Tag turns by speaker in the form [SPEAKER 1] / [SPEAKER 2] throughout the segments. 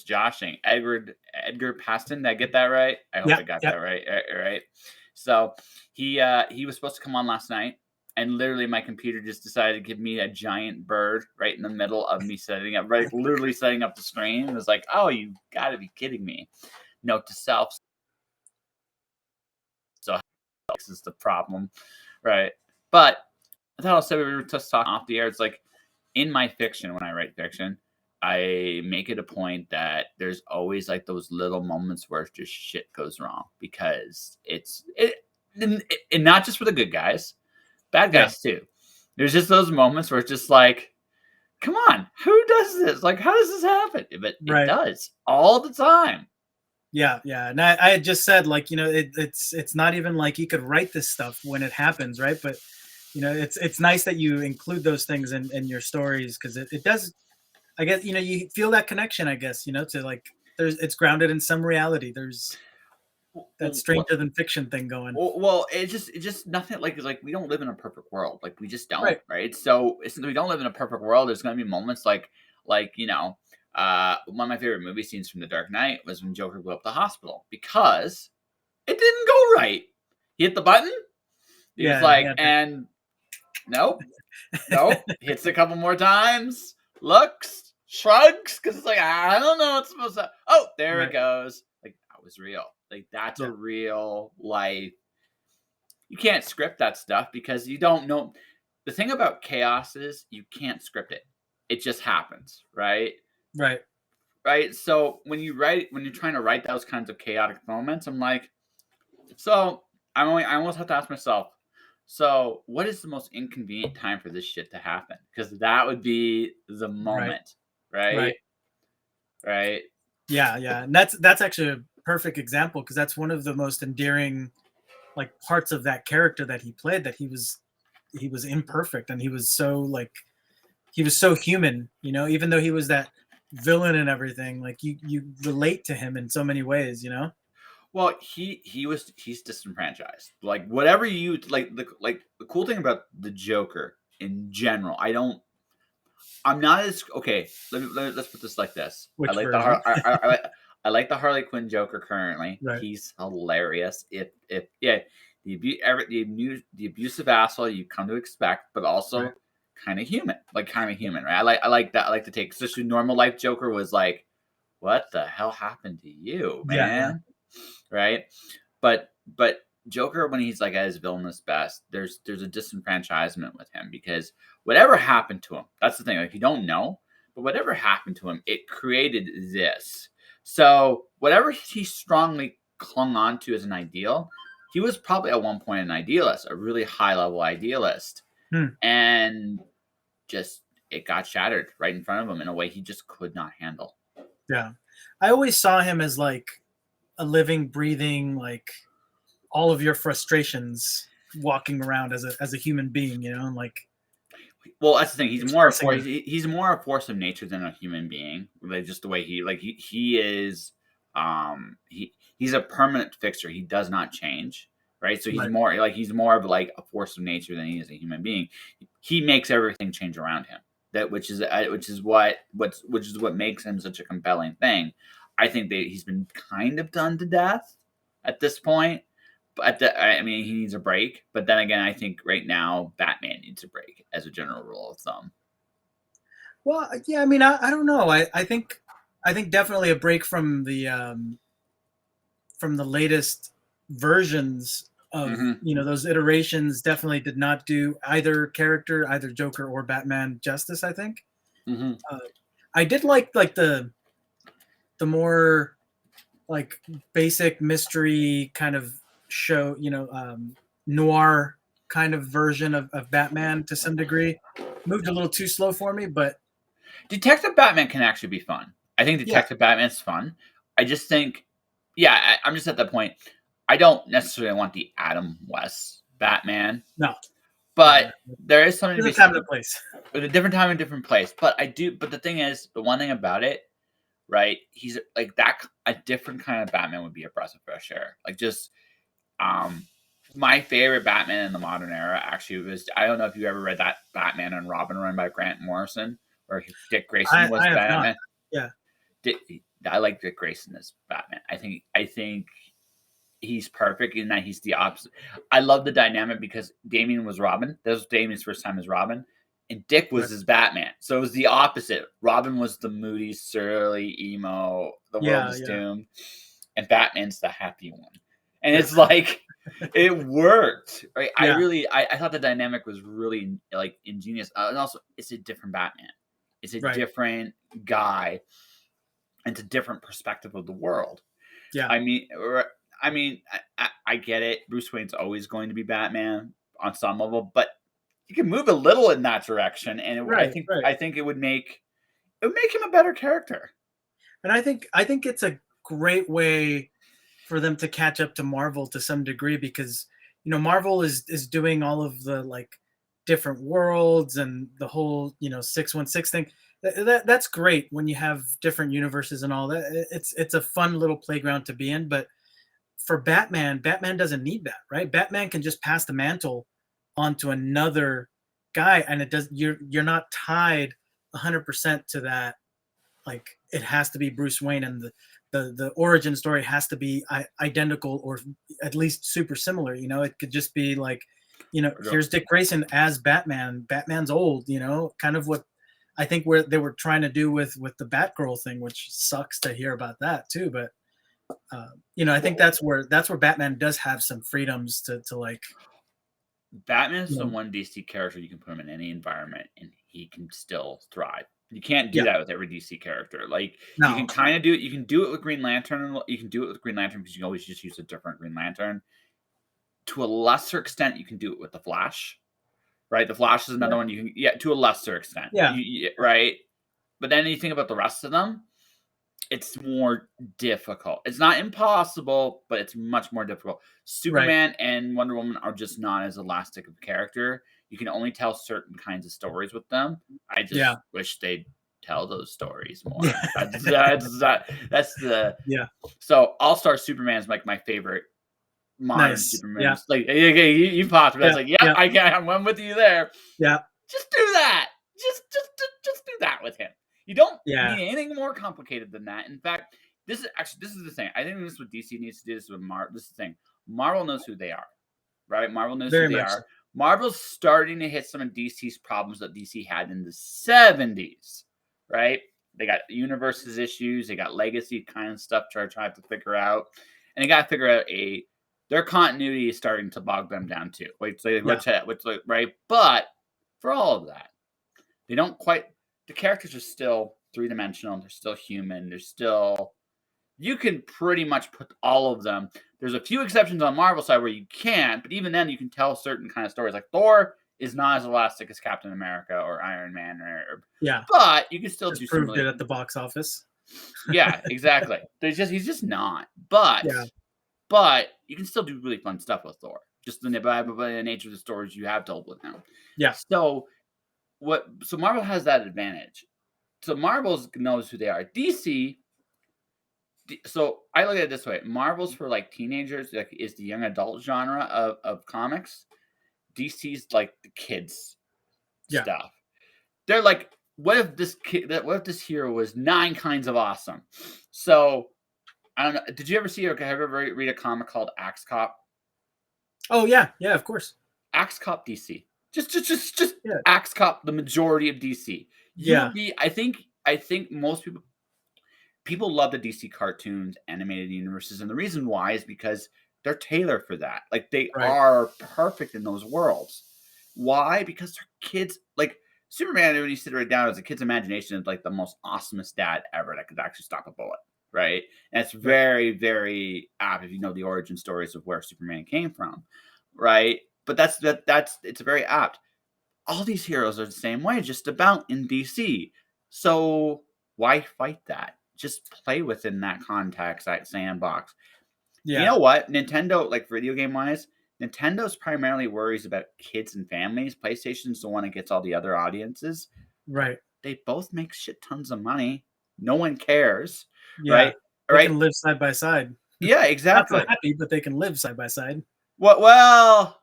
[SPEAKER 1] joshing. Edgar Pasten. Did I get that right? I hope I got that right. Right. So he was supposed to come on last night, and literally my computer just decided to give me a giant bird right in the middle of me literally setting up the screen. It was like, oh, you got to be kidding me. Note to self. So this is the problem, right? But I thought I said we were just talking off the air. It's like in my fiction, when I write fiction, I make it a point that there's always like those little moments where just shit goes wrong because and not just for the good guys, bad guys too. There's just those moments where it's just like, come on, who does this? Like, how does this happen? But it does all the time.
[SPEAKER 2] Yeah. And I had just said, like, it's not even like you could write this stuff when it happens, right? But it's nice that you include those things in your stories because it does. I guess you feel that connection. I guess to like it's grounded in some reality. There's that stranger than fiction thing going.
[SPEAKER 1] Well, it's just nothing like we don't live in a perfect world. Like we just don't, right? So since we don't live in a perfect world, there's going to be moments like one of my favorite movie scenes from The Dark Knight was when Joker blew up the hospital because it didn't go right. He hit the button. He was like, and nope, hits a couple more times, looks, shrugs, because it's like, I don't know what's supposed to. Oh, there it goes. Like that was real. Like that's a real life. You can't script that stuff because you don't know. The thing about chaos is you can't script it. It just happens, right? Right. So when you're trying to write those kinds of chaotic moments, I'm like, so I almost have to ask myself, so what is the most inconvenient time for this shit to happen? Because that would be the moment, right?
[SPEAKER 2] Yeah. And that's actually a perfect example because that's one of the most endearing like parts of that character that he played, that he was imperfect and he was so human, even though he was that villain and everything, like you relate to him in so many ways,
[SPEAKER 1] Well, he's disenfranchised. Like whatever you like the cool thing about the Joker in general, I'm not as okay. Let's put this like this.
[SPEAKER 2] Which
[SPEAKER 1] I like the Harley Quinn Joker currently. He's hilarious. The abusive asshole you come to expect, but also kind of human, right? I like that. I like to take especially normal life Joker was like, what the hell happened to you, man? Right? But Joker, when he's like at his villainous best, there's a disenfranchisement with him because whatever happened to him, that's the thing. Like you don't know, but whatever happened to him, it created this. So whatever he strongly clung on to as an ideal, he was probably at one point an idealist, a really high level idealist, and just it got shattered right in front of him in a way he just could not handle.
[SPEAKER 2] Yeah, I always saw him as like a living, breathing, like all of your frustrations walking around as a human being, and like.
[SPEAKER 1] Well, that's the thing. He's more a force of nature than a human being. Like just the way he is. He's a permanent fixture. He does not change, right? So he's more of like a force of nature than he is a human being. He makes everything change around him. Which is what makes him such a compelling thing. I think that he's been kind of done to death at this point. But he needs a break. But then again, I think right now Batman needs a break as a general rule of thumb.
[SPEAKER 2] Well, yeah, I don't know. I think definitely a break from the latest versions of those iterations definitely did not do either character, either Joker or Batman justice. I think. I did like the more like basic mystery kind of show, noir kind of version of Batman to some degree. Moved a little too slow for me, but
[SPEAKER 1] Detective Batman can actually be fun. I think Detective Batman's fun. I just think, I'm just at that point. I don't necessarily want the Adam West Batman.
[SPEAKER 2] No.
[SPEAKER 1] But there is something
[SPEAKER 2] different time and place.
[SPEAKER 1] With a different time and different place. But the thing is, the one thing about it, right? He's like that. A different kind of Batman would be a breath of fresh air. Like just, my favorite Batman in the modern era actually was. I don't know if you ever read that Batman and Robin run by Grant Morrison, where Dick Grayson was Batman.
[SPEAKER 2] Not. Yeah.
[SPEAKER 1] I like Dick Grayson as Batman. I think he's perfect in that he's the opposite. I love the dynamic because Damian was Robin. That was Damian's first time as Robin, and Dick was his Batman. So it was the opposite. Robin was the moody, surly, emo. The world is doomed, and Batman's the happy one. And it's like it worked, right? I thought the dynamic was really like ingenious, and also it's a different Batman. It's a different guy. It's a different perspective of the world.
[SPEAKER 2] Yeah.
[SPEAKER 1] I mean, I get it. Bruce Wayne's always going to be Batman on some level, but you can move a little in that direction, and I think it would make him a better character.
[SPEAKER 2] And I think it's a great way for them to catch up to Marvel to some degree, because Marvel is doing all of the like different worlds and the whole 616 thing. That's great when you have different universes and all that. It's a fun little playground to be in. But for Batman doesn't need that, right? Batman can just pass the mantle onto another guy, and you're not tied 100% to that. Like, it has to be Bruce Wayne, and the origin story has to be identical or at least super similar. It could just be like, here's Dick Grayson as Batman. Batman's old, kind of what I think where they were trying to do with the Batgirl thing, which sucks to hear about that too. But I think that's where Batman does have some freedoms to like.
[SPEAKER 1] Batman's the one DC character you can put him in any environment and he can still thrive. You can't do that with every DC character. Like, you can kind of do it. You can do it with Green Lantern. You can do it with Green Lantern because you can always just use a different Green Lantern. To a lesser extent, you can do it with the Flash. Right, the Flash is another one you can, to a lesser extent, right. But then you think about the rest of them, it's more difficult. It's not impossible, but it's much more difficult. Superman and Wonder Woman are just not as elastic of a character. You can only tell certain kinds of stories with them. I just wish they'd tell those stories more. That's the So All-Star Superman is like my favorite modern Superman.
[SPEAKER 2] Yeah.
[SPEAKER 1] Like, you popped it. I was like, I'm with you there.
[SPEAKER 2] Yeah.
[SPEAKER 1] Just do that. Just do that with him. You don't need anything more complicated than that. In fact, this is the thing. I think this is what DC needs to do. This is the thing. Marvel knows who they are, right? Marvel knows who they are. Marvel's starting to hit some of DC's problems that DC had in the 70s, right? They got universes issues. They got legacy kind of stuff to try to figure out. And they got to figure out their continuity is starting to bog them down too. Right? But for all of that, they don't quite. The characters are still 3-dimensional. They're still human. You can pretty much put all of them. There's a few exceptions on Marvel side where you can't, but even then you can tell certain kind of stories. Like Thor is not as elastic as Captain America or Iron Man, but you can still do something.
[SPEAKER 2] Proved it at the box office.
[SPEAKER 1] Yeah, exactly. He's just not. But you can still do really fun stuff with Thor. Just by the nature of the stories you have told with him.
[SPEAKER 2] Yeah.
[SPEAKER 1] So Marvel has that advantage. So Marvel knows who they are. DC. So I look at it this way: Marvel's for like teenagers, like is the young adult genre of comics. DC's like the kids stuff. They're like, what if this hero was 9 kinds of awesome? So I don't know. Did you ever see or have you ever read a comic called Axe Cop?
[SPEAKER 2] Oh yeah, of course.
[SPEAKER 1] Axe Cop DC. Just Axe Cop, the majority of DC. I think most people love the DC cartoons, animated universes, and the reason why is because they're tailored for that. Like, they are perfect in those worlds. Why? Because they're kids. Like, Superman, when you sit right down, as a kid's imagination, is like the most awesomest dad ever that could actually stop a bullet. Right? And it's very, very apt if you know the origin stories of where Superman came from. Right? But it's very apt. All these heroes are the same way, just about in DC. So why fight that? Just play within that context, that sandbox. Yeah. You know what? Nintendo, like video game wise, Nintendo's primarily worries about kids and families. PlayStation's the one that gets all the other audiences.
[SPEAKER 2] Right.
[SPEAKER 1] They both make shit tons of money. No one cares.
[SPEAKER 2] Yeah. Right? They can live side by side.
[SPEAKER 1] Yeah, exactly.
[SPEAKER 2] Not happy, but they can live side by side.
[SPEAKER 1] Well,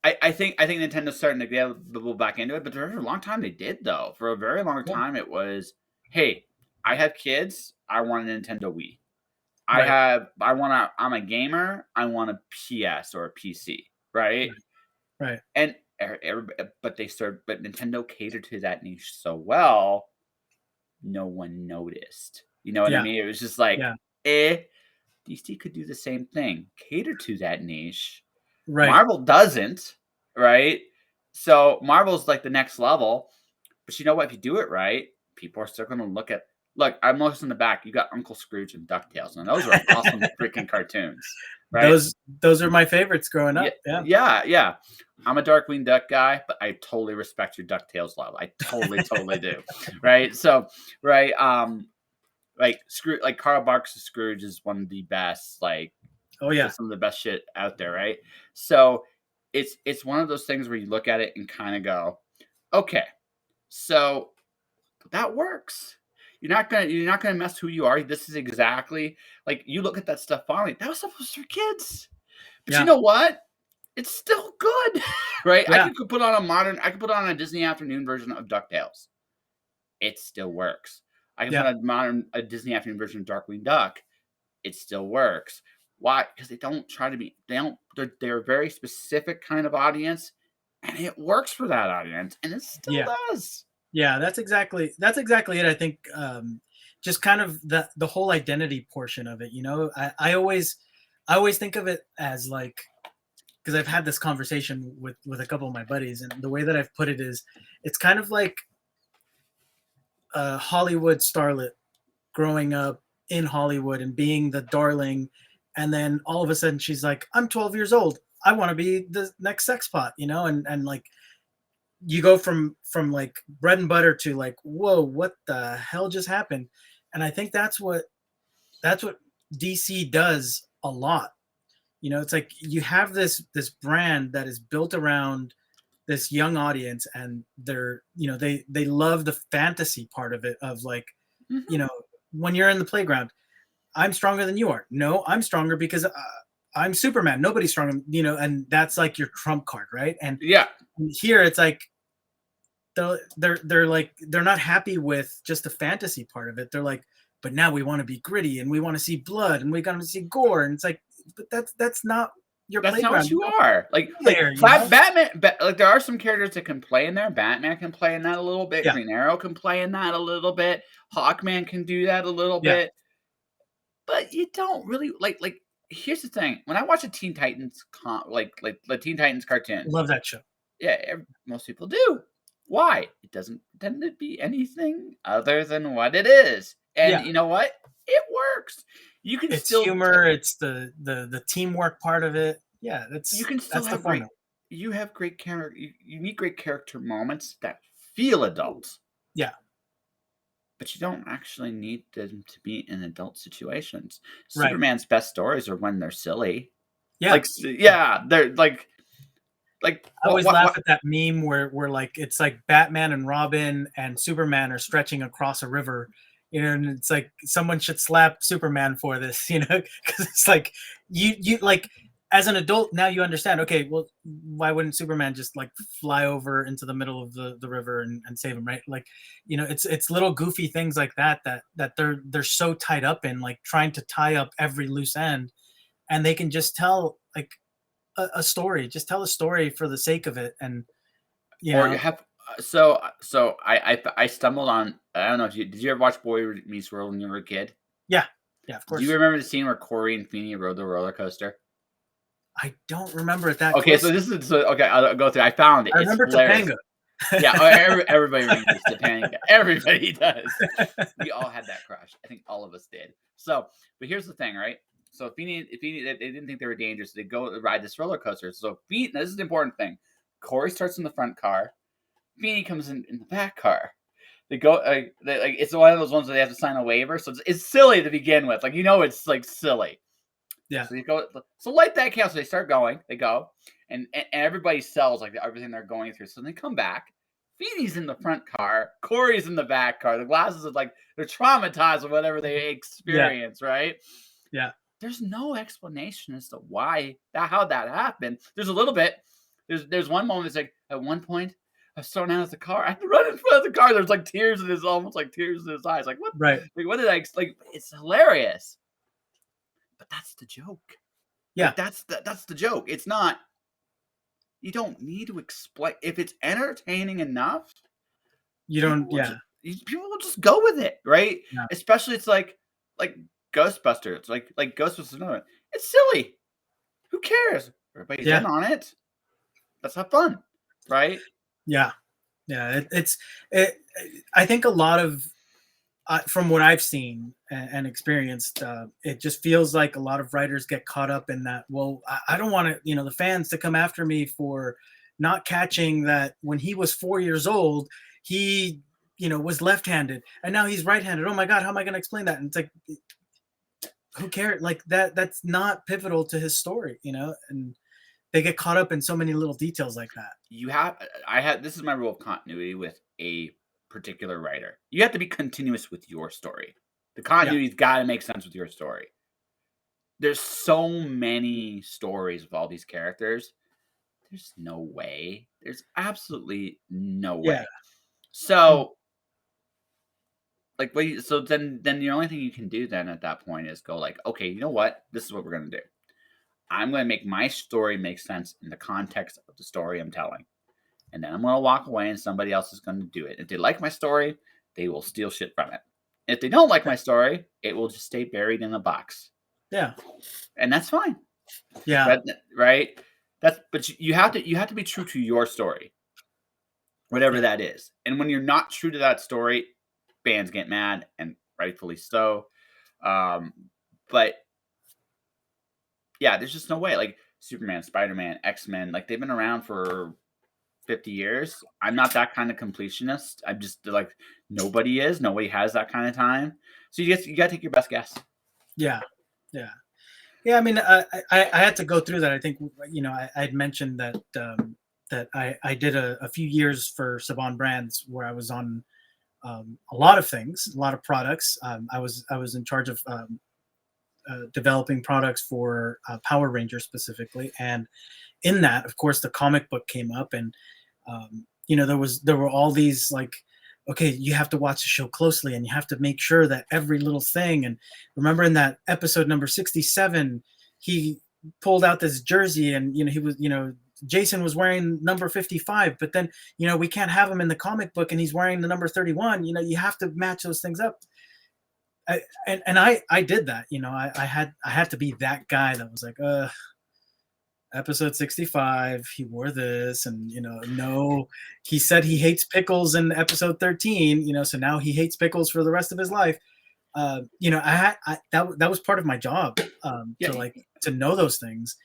[SPEAKER 1] I think Nintendo's starting to get a little back into it, but for a long time they did though. For a very long time it was, hey, I have kids. I want a Nintendo Wii.
[SPEAKER 2] Right.
[SPEAKER 1] I'm a gamer. I want a PS or a PC, right?
[SPEAKER 2] Right.
[SPEAKER 1] And but Nintendo catered to that niche so well, no one noticed. You know what I
[SPEAKER 2] Yeah.
[SPEAKER 1] mean? It was just like,
[SPEAKER 2] Yeah.
[SPEAKER 1] DC could do the same thing, cater to that niche.
[SPEAKER 2] Right.
[SPEAKER 1] Marvel doesn't, right? So Marvel's like the next level. But you know what? If you do it right, people are still going to look. I'm noticing in the back. You got Uncle Scrooge and DuckTales, and those are awesome freaking cartoons, right?
[SPEAKER 2] Those are my favorites growing
[SPEAKER 1] Yeah,
[SPEAKER 2] up. Yeah.
[SPEAKER 1] yeah. I'm a Darkwing Duck guy, but I totally respect your DuckTales love. I totally do, right? So, right, like Scrooge, like Carl Barks' Scrooge is one of the best, like,
[SPEAKER 2] Oh yeah.
[SPEAKER 1] some of the best shit out there, right? So, it's one of those things where you look at it and kind of go, okay, so that works. You're not gonna mess who you are. This is exactly like you look at that stuff fondly. That was supposed for kids. But you
[SPEAKER 2] Yeah.
[SPEAKER 1] know what? It's still good. Right?
[SPEAKER 2] Yeah.
[SPEAKER 1] I could put on a Disney afternoon version of DuckTales. It still works. I can put
[SPEAKER 2] Yeah.
[SPEAKER 1] on a Disney afternoon version of Darkwing Duck. It still works. Why? Because they don't try to be they don't they're a very specific kind of audience, and it works for that audience, and it still
[SPEAKER 2] Yeah.
[SPEAKER 1] does.
[SPEAKER 2] Yeah, that's exactly it. I think just kind of the whole identity portion of it. I always think of it as like, because I've had this conversation with a couple of my buddies, and the way that I've put it is, it's kind of like a Hollywood starlet growing up in Hollywood and being the darling, and then all of a sudden she's like, I'm 12 years old. I want to be the next sex pot, and like you go from like bread and butter to like, whoa, what the hell just happened? And I think that's what DC does a lot. It's like you have this brand that is built around this young audience, and they love the fantasy part of it, of like, you
[SPEAKER 1] Mhm.
[SPEAKER 2] know when you're in the playground, I'm stronger than you are. No, I'm stronger because I'm Superman. Nobody's stronger, and that's like your trump card, right? And
[SPEAKER 1] Yeah.
[SPEAKER 2] here it's like they're not happy with just the fantasy part of it. They're like, but now we want to be gritty and we want to see blood and we want to see gore, and it's like, but that's not your
[SPEAKER 1] That's not what
[SPEAKER 2] playground. You
[SPEAKER 1] you
[SPEAKER 2] don't
[SPEAKER 1] are.
[SPEAKER 2] play there,
[SPEAKER 1] Batman. Like there are some characters that can play in there. Batman can play in that a little bit.
[SPEAKER 2] Yeah,
[SPEAKER 1] Green Arrow can play in that a little bit. Hawkman can do that a little
[SPEAKER 2] yeah.
[SPEAKER 1] bit. But you don't really like. Here's the thing: when I watch a Teen Titans like the Teen Titans cartoon,
[SPEAKER 2] Love that show.
[SPEAKER 1] yeah, most people do. Why? It doesn't tend to be anything other than what it is, and
[SPEAKER 2] Yeah,
[SPEAKER 1] you know what? It works. You can
[SPEAKER 2] it's
[SPEAKER 1] still
[SPEAKER 2] humor. It's the teamwork part of it. Yeah,
[SPEAKER 1] you
[SPEAKER 2] that's
[SPEAKER 1] can still
[SPEAKER 2] that's the
[SPEAKER 1] have great
[SPEAKER 2] formula.
[SPEAKER 1] you have great character you meet great character moments that feel adult,
[SPEAKER 2] Yeah,
[SPEAKER 1] but you don't actually need them to be in adult situations.
[SPEAKER 2] right.
[SPEAKER 1] Superman's best stories are when they're silly.
[SPEAKER 2] Yeah, yeah.
[SPEAKER 1] Yeah, they're like
[SPEAKER 2] I always laugh
[SPEAKER 1] what
[SPEAKER 2] at that meme where like it's like Batman and Robin and Superman are stretching across a river, and it's like someone should slap Superman for this, because it's like you like, as an adult now you understand. Okay, well, why wouldn't Superman just like fly over into the middle of the river and save him, right? Like, it's little goofy things like that they're so tied up in, like trying to tie up every loose end, and they can just tell like a story. Just tell a story for the sake of it, and you
[SPEAKER 1] or you
[SPEAKER 2] know,
[SPEAKER 1] have so I stumbled on I don't know if you did you ever watch Boy Meets World when you were a kid?
[SPEAKER 2] yeah, yeah, of
[SPEAKER 1] Do you
[SPEAKER 2] course.
[SPEAKER 1] remember the scene where Corey and Feeney rode the roller coaster?
[SPEAKER 2] I don't remember it that
[SPEAKER 1] Okay, so
[SPEAKER 2] close.
[SPEAKER 1] this is okay. I'll go through. I found it.
[SPEAKER 2] I
[SPEAKER 1] It's
[SPEAKER 2] remember
[SPEAKER 1] hilarious.
[SPEAKER 2] Topanga.
[SPEAKER 1] Yeah, everybody remembers Topanga. Everybody does. We all had that crush. I think all of us did. So, but here's the thing, right? So, Feeney, they didn't think they were dangerous. They go ride this roller coaster. So, Feeney, this is the important thing. Corey starts in the front car. Feeney comes in the back car. They go, it's one of those ones where they have to sign a waiver. So it's silly to begin with. Like, it's like silly.
[SPEAKER 2] Yeah,
[SPEAKER 1] So you go. So light that candle. So they start going. They go, and everybody sells like everything they're going through. So they come back. Feeney's in the front car. Corey's in the back car. The glasses are like they're traumatized with whatever they
[SPEAKER 2] yeah,
[SPEAKER 1] experience. Right?
[SPEAKER 2] yeah,
[SPEAKER 1] There's no explanation as to why how that happened. There's a little bit. There's one moment. It's like at one point, I was thrown out of the car. I had to run in front of the car. There's like tears in his, almost like tears in his eyes. Like what?
[SPEAKER 2] Right.
[SPEAKER 1] Like what did I like? It's hilarious, but that's the joke.
[SPEAKER 2] Yeah.
[SPEAKER 1] Like that's the joke. It's not. You don't need to explain if it's entertaining enough.
[SPEAKER 2] You don't. Yeah.
[SPEAKER 1] People will just go with it, right?
[SPEAKER 2] Yeah.
[SPEAKER 1] Especially it's like Ghostbusters. It's like Ghostbusters. Another. It's silly. Who cares? Everybody's in on it. Let's have fun, right?
[SPEAKER 2] Yeah, yeah. I think a lot of from what I've seen and experienced, it just feels like a lot of writers get caught up in that. Well, I don't want to, the fans to come after me for not catching that when he was 4 years old, he, was left-handed and now he's right-handed. Oh my God, how am I going to explain that? And it's like, who cares? Like that's not pivotal to his story, and they get caught up in so many little details like that.
[SPEAKER 1] This is my rule of continuity with a particular writer. You have to be continuous with your story. The continuity's got to make sense with your story. There's so many stories of all these characters. There's no way. There's absolutely no way. So, so then the only thing you can do then at that point is go like, okay, you know what? This is what we're going to do. I'm going to make my story make sense in the context of the story I'm telling. And then I'm going to walk away and somebody else is going to do it. If they like my story, they will steal shit from it. If they don't like my story, it will just stay buried in a box.
[SPEAKER 2] Yeah.
[SPEAKER 1] And that's fine.
[SPEAKER 2] Yeah.
[SPEAKER 1] Right? But you have to be true to your story. Whatever that is. And when you're not true to that story, fans get mad, and rightfully so. But yeah, there's just no way. Like Superman, Spider-Man, X-Men, like they've been around for 50 years. I'm not that kind of completionist. I'm just like nobody is. Nobody has that kind of time. So you got to take your best guess.
[SPEAKER 2] Yeah. I mean, I had to go through that. I think I had mentioned that that I did a few years for Saban Brands where I was on a lot of things, a lot of products. I was in charge of developing products for Power Rangers specifically, and in that, of course, the comic book came up, and there were all these like, okay, you have to watch the show closely, and you have to make sure that every little thing. And remember in that episode number 67, he pulled out this jersey, and he was Jason was wearing number 55, but then we can't have him in the comic book, and he's wearing the number 31. You have to match those things up. I did that. I had to be that guy that was like, episode 65, he wore this, and no, he said he hates pickles in episode 13, so now he hates pickles for the rest of his life. That was part of my job, to know those things,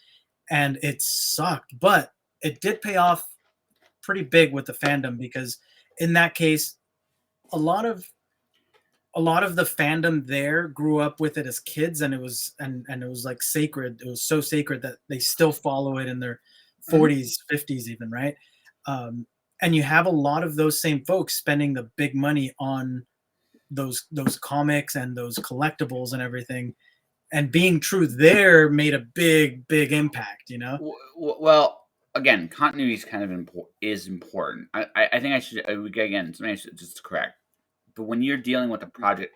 [SPEAKER 2] and it sucked, but it did pay off pretty big with the fandom, because in that case, a lot of the fandom there grew up with it as kids, and it was like sacred. It was so sacred that they still follow it in their 40s, 50s even, right? And you have a lot of those same folks spending the big money on those comics and those collectibles and everything, and being true there made a big impact.
[SPEAKER 1] Well, again, continuity is kind of important. I think I should again, something I should just correct. But when you're dealing with a project,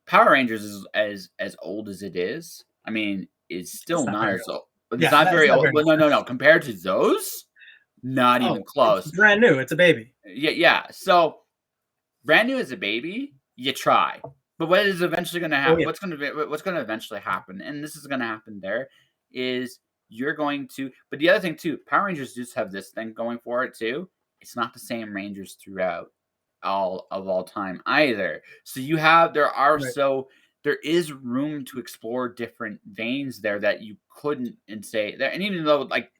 [SPEAKER 1] Power Rangers is as old as it is. I mean, it's still not as old. It's not very old. But no. Compared to those, not even close.
[SPEAKER 2] It's brand new. It's a baby.
[SPEAKER 1] Yeah. So brand new as a baby, you try. But what is eventually going to happen? What's going to eventually happen? And this is going to happen. There is you're going to. But the other thing too, Power Rangers just have this thing going for it too. It's not the same Rangers throughout all time either. So there is room to explore different veins there that you couldn't and say there. And even though like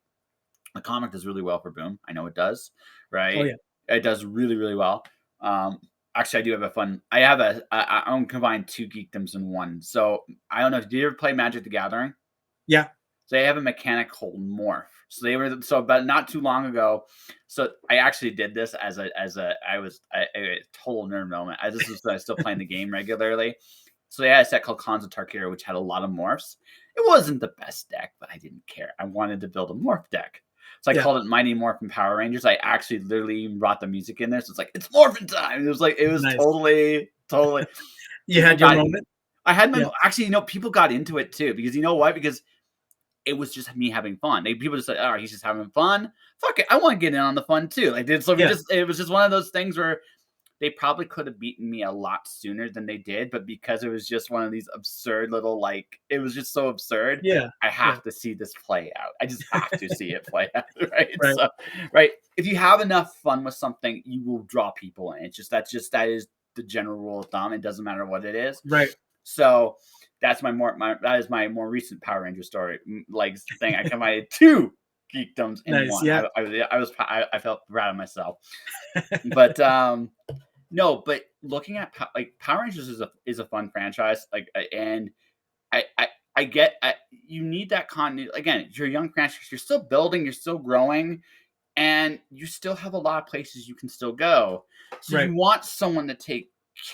[SPEAKER 1] the comic does really well for Boom, I know it does, right? It does really, really well. Actually, I do have I own combined two geekdoms in one. So I don't know. Did you ever play Magic the Gathering?
[SPEAKER 2] Yeah.
[SPEAKER 1] So they have a mechanic called Morph. But not too long ago. So I actually did this I was a total nerd moment. I was still playing the game regularly. So they had a set called Khans of Tarkir, which had a lot of morphs. It wasn't the best deck, but I didn't care. I wanted to build a morph deck. So I called it Mighty Morphin Power Rangers. I actually literally brought the music in there. So it's like, it's Morphin time. It was
[SPEAKER 2] Nice.
[SPEAKER 1] totally.
[SPEAKER 2] You had your moment?
[SPEAKER 1] I had my, actually, people got into it too, because you know what? Because it was just me having fun. People just said, "Oh, he's just having fun. Fuck it, I want to get in on the fun too." It was just one of those things where they probably could have beaten me a lot sooner than they did, but because it was just one of these absurd little, it was just so absurd.
[SPEAKER 2] Yeah,
[SPEAKER 1] I have to see this play out. I just have to see it play out, right?
[SPEAKER 2] Right.
[SPEAKER 1] So, if you have enough fun with something, you will draw people in. That is the general rule of thumb. It doesn't matter what it is,
[SPEAKER 2] right?
[SPEAKER 1] So that's that is my more recent Power Ranger story, thing. I combined 2 geekdoms in one.
[SPEAKER 2] Yeah.
[SPEAKER 1] I felt proud of myself, but no, but looking at Power Rangers is a fun franchise, and I get you need that continuity. Again, you're a young franchise, you're still building, you're still growing, and you still have a lot of places you can still go. So you want someone to take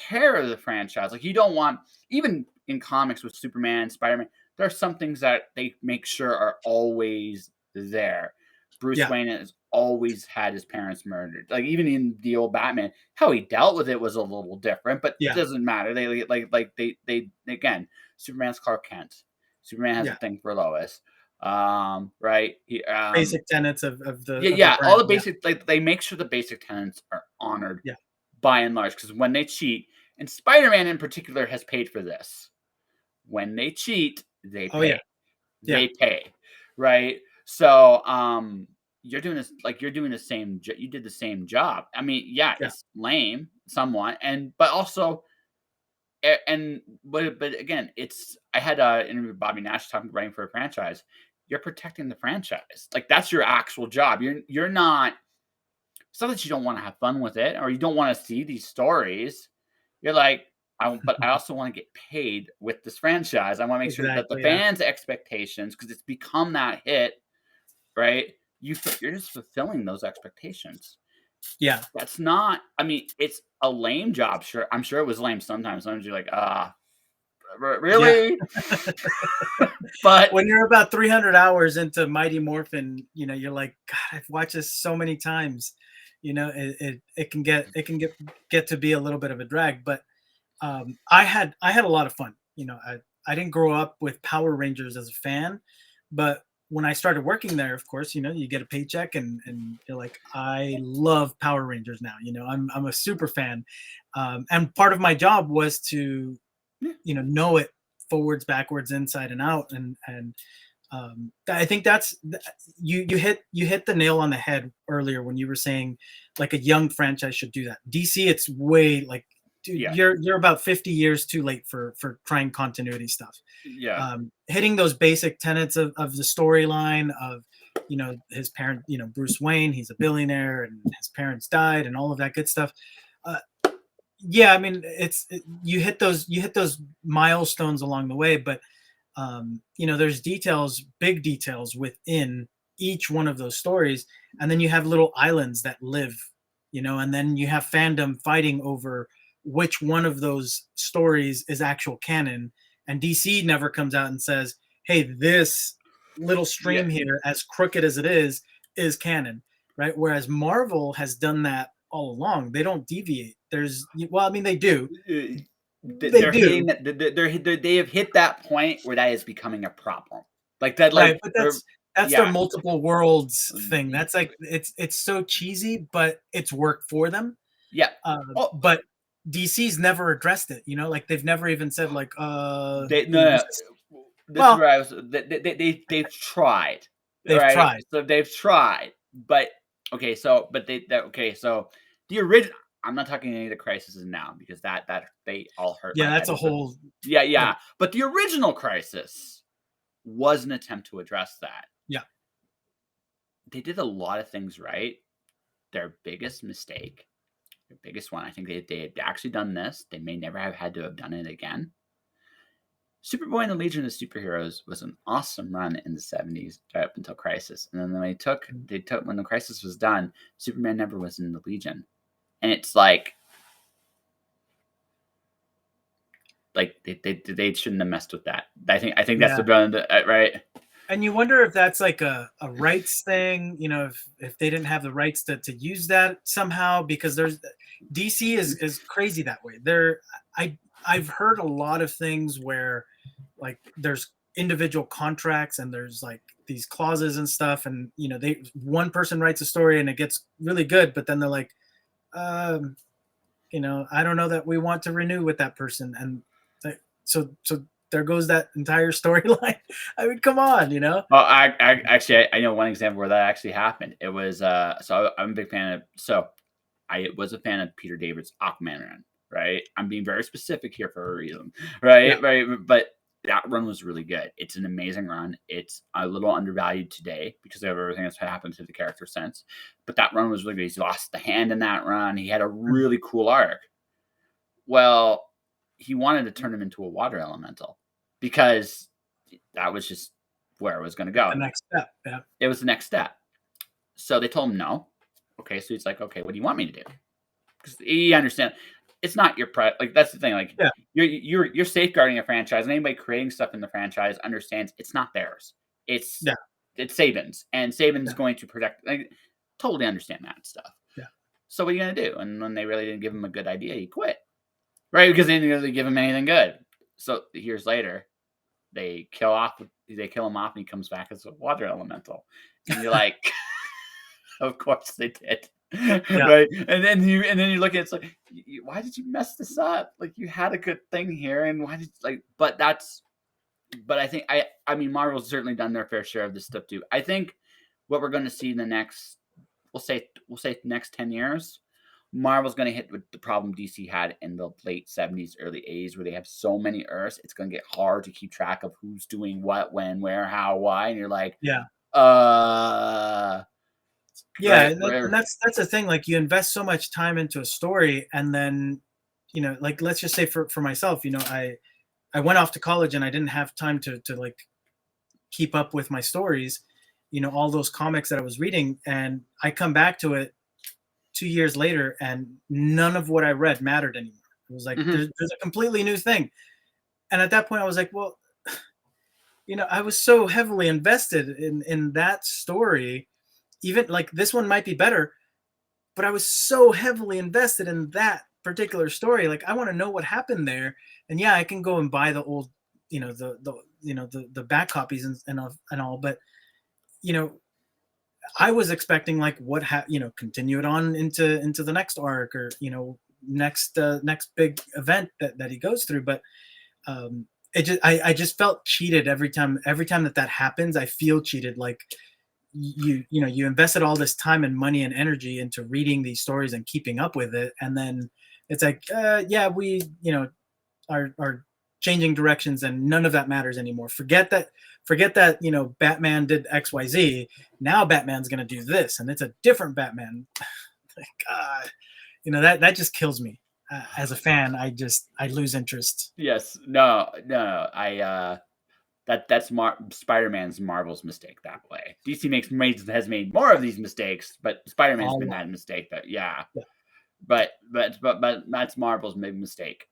[SPEAKER 1] care of the franchise. You don't want, even in comics with Superman, Spider-Man, there are some things that they make sure are always there. Bruce Wayne has always had his parents murdered. Even in the old Batman, how he dealt with it was a little different, but it doesn't matter. They again, Superman's Clark Kent. Superman has a thing for Lois. Right?
[SPEAKER 2] Basic tenets of the
[SPEAKER 1] all the basic, they make sure the basic tenets are honored by and large, because when they cheat, and Spider-Man in particular has paid for this. When they cheat, they pay. They pay, right? So you're doing this, you're doing the same, you did the same job. I mean, it's lame somewhat, but also, but again, I had an interview with Bobby Nash talking about writing for a franchise. You're protecting the franchise. That's your actual job. You're not. It's not that you don't want to have fun with it, or you don't want to see these stories. You're like, but I also want to get paid with this franchise. I want to make sure that the fans' expectations, because it's become that hit, right? You're just fulfilling those expectations.
[SPEAKER 2] Yeah.
[SPEAKER 1] That's not. I mean, it's a lame job. Sure, I'm sure it was lame sometimes. Sometimes you're like, really? But
[SPEAKER 2] when you're about 300 hours into Mighty Morphin, you're like, God, I've watched this so many times. It can get to be a little bit of a drag, but I had a lot of fun. I didn't grow up with Power Rangers as a fan, but when I started working there, of course, you get a paycheck and you're like, I love Power Rangers now. I'm a super fan, and part of my job was to know it forwards, backwards, inside and out, and I think that's you hit the nail on the head earlier when you were saying a young franchise should do that. DC, it's way dude, you're about 50 years too late for trying continuity stuff. Hitting those basic tenets of the storyline of his parent, Bruce Wayne, he's a billionaire and his parents died and all of that good stuff. I mean, you hit those milestones along the way, but there's big details within each one of those stories, and then you have little islands that live, and then you have fandom fighting over which one of those stories is actual canon, and DC never comes out and says, hey, this little stream here, as crooked as it is canon, right? Whereas Marvel has done that all along. They don't deviate. I mean, they do.
[SPEAKER 1] They have hit that point where that is becoming a problem. But
[SPEAKER 2] that's their multiple worlds thing. That's it's so cheesy, but it's worked for them. But DC's never addressed it. They've never even said
[SPEAKER 1] this is where I was. They've tried. So they've tried, but okay. So the original. I'm not talking any of the crises now, because that they all hurt.
[SPEAKER 2] Yeah, that's a whole.
[SPEAKER 1] Yeah. But the original Crisis was an attempt to address that.
[SPEAKER 2] Yeah.
[SPEAKER 1] They did a lot of things right. Their biggest mistake, their biggest one, I think they had actually done this. They may never have had to have done it again. Superboy and the Legion of Superheroes was an awesome run in the 70s right up until Crisis. And then when the Crisis was done, Superman never was in the Legion. And it's like they shouldn't have messed with that. I think that's the right.
[SPEAKER 2] And you wonder if that's like a rights thing, if they didn't have the rights to use that somehow, because there's DC is crazy that way. I I've heard a lot of things where like there's individual contracts and there's like these clauses and stuff, and they one person writes a story and it gets really good, but then they're like, um, I don't know that we want to renew with that person, and so there goes that entire storyline. I mean, come on.
[SPEAKER 1] Well, I actually I know one example where that actually happened. It was so I'm a big fan of I was a fan of Peter David's Aquaman run, right? I'm being very specific here for a reason, right?
[SPEAKER 2] Yeah.
[SPEAKER 1] Right, but that run was really good. It's an amazing run. It's a little undervalued today because of everything that's happened to the character since. But that run was really good. He's lost the hand in that run. He had a really cool arc. Well, he wanted to turn him into a water elemental because that was just where it was going to go.
[SPEAKER 2] The next step. Yeah.
[SPEAKER 1] It was the next step. So they told him no. Okay, so he's like, okay, what do you want me to do? Because he understands it's not your like that's the thing. Like
[SPEAKER 2] Yeah.
[SPEAKER 1] you're safeguarding a franchise, and anybody creating stuff in the franchise understands it's not theirs. It's Saban's, and Saban's going to protect. Like, totally understand that stuff.
[SPEAKER 2] Yeah.
[SPEAKER 1] So what are you gonna do? And when they really didn't give him a good idea, he quit. Right, because they didn't really give him anything good. So years later, they kill him off, and he comes back as a water elemental, and you're like, of course they did. Yeah. Right, and then you look at it's like, why did you mess this up? Like you had a good thing here, and why did But I think I mean Marvel's certainly done their fair share of this stuff too. I think what we're going to see in the next, we'll say next 10 years, Marvel's going to hit with the problem DC had in the late 70s, early 80s, where they have so many Earths, it's going to get hard to keep track of who's doing what, when, where, how, why, and you're like,
[SPEAKER 2] yeah, and that's the thing. Like you invest so much time into a story, and then, like let's just say for myself, I went off to college and I didn't have time to like keep up with my stories, all those comics that I was reading, and I come back to it 2 years later, and none of what I read mattered anymore. It was like there's a completely new thing, and at that point I was like, well, I was so heavily invested in that story. Even like this one might be better, but I was so heavily invested in that particular story. Like I want to know what happened there. And yeah, I can go and buy the old, the back copies and all, but I was expecting like continue it on into the next arc, or next big event that he goes through. But I just felt cheated every time that happens. I feel cheated. Like you invested all this time and money and energy into reading these stories and keeping up with it, and then it's like we are changing directions and none of that matters anymore. Forget that Batman did XYZ. Now Batman's gonna do this, and it's a different Batman. Like, that just kills me. As a fan, I lose interest.
[SPEAKER 1] Yes. No. That's Spider-Man's Marvel's mistake that way. DC has made more of these mistakes, but Spider-Man's been that mistake. But that's Marvel's big mistake.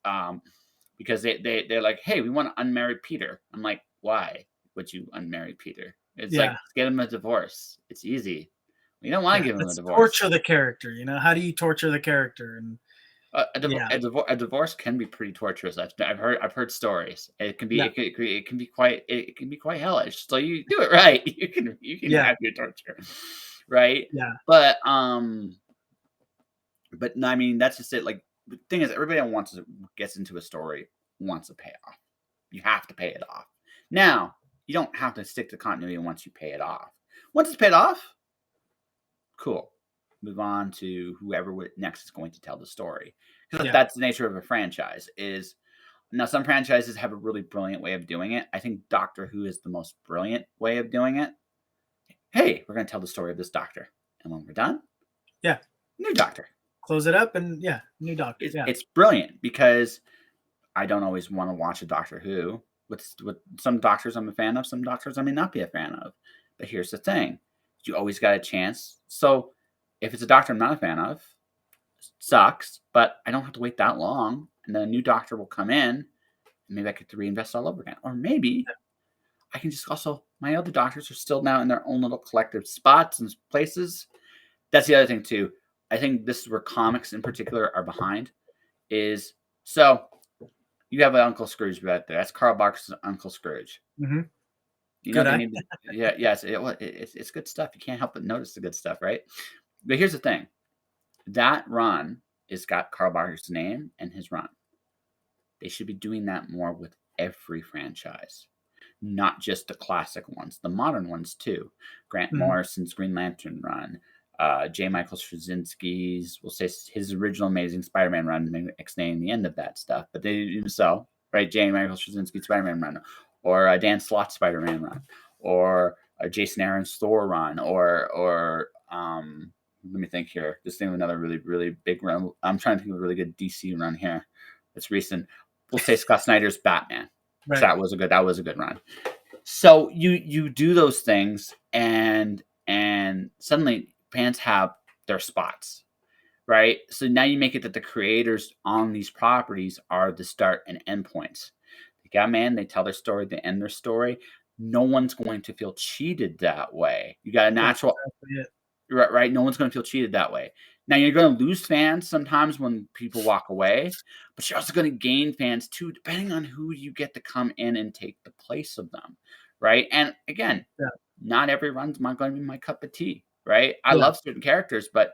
[SPEAKER 1] Because they're like, hey, we want to unmarry Peter. I'm like, why would you unmarry Peter? It's like, get him a divorce. It's easy. We don't want to give him a divorce.
[SPEAKER 2] Torture the character. How do you torture the character? And
[SPEAKER 1] a divorce can be pretty torturous. I've heard stories. It can be it can be quite hellish. So you do it right, you can have your torture, right?
[SPEAKER 2] Yeah.
[SPEAKER 1] But no, I mean that's just it. Like the thing is, everybody gets into a story wants a payoff. You have to pay it off. Now you don't have to stick to continuity once you pay it off. Once it's paid off, cool. Move on to whoever next is going to tell the story. Because that's the nature of a franchise. Now some franchises have a really brilliant way of doing it. I think Doctor Who is the most brilliant way of doing it. Hey, we're going to tell the story of this Doctor, and when we're done, new Doctor.
[SPEAKER 2] Close it up, and new Doctor.
[SPEAKER 1] It's brilliant because I don't always want to watch a Doctor Who. With some Doctors I'm a fan of, some Doctors I may not be a fan of. But here's the thing: you always got a chance. So if it's a Doctor I'm not a fan of, sucks, but I don't have to wait that long. And then a new Doctor will come in, and maybe I get to reinvest all over again. Or maybe I can just also, my other doctors are still now in their own little collective spots and places. That's the other thing too. I think this is where comics in particular are behind. Is so you have an Uncle Scrooge right there. That's Carl Barker's Uncle Scrooge.
[SPEAKER 2] Mm-hmm.
[SPEAKER 1] You know
[SPEAKER 2] Good
[SPEAKER 1] they
[SPEAKER 2] eye.
[SPEAKER 1] need. Yes, it's good stuff. You can't help but notice the good stuff, right? But here's the thing: that run has got Carl Barker's name and his run. They should be doing that more with every franchise, not just the classic ones, the modern ones too. Grant
[SPEAKER 2] Mm-hmm.
[SPEAKER 1] Morrison's Green Lantern run, J. Michael Straczynski's, we'll say his original Amazing Spider-Man run, extending the end of that stuff. But they do so, right? J. Michael Straczynski's Spider-Man run, or Dan Slott's Spider-Man run, or Jason Aaron's Thor run, or let me think here. Just think of another really, really big run. I'm trying to think of a really good DC run here. That's recent. We'll say Scott Snyder's Batman. Right. So that was a good run. So you do those things, and suddenly fans have their spots, right? So now you make it that the creators on these properties are the start and end points. They got they tell their story, they end their story. No one's going to feel cheated that way. You got a natural. Right. No one's going to feel cheated that way. Now, you're going to lose fans sometimes when people walk away, but you're also going to gain fans too, depending on who you get to come in and take the place of them. Right. And again, not every run's going to be my cup of tea. Right. I love certain characters, but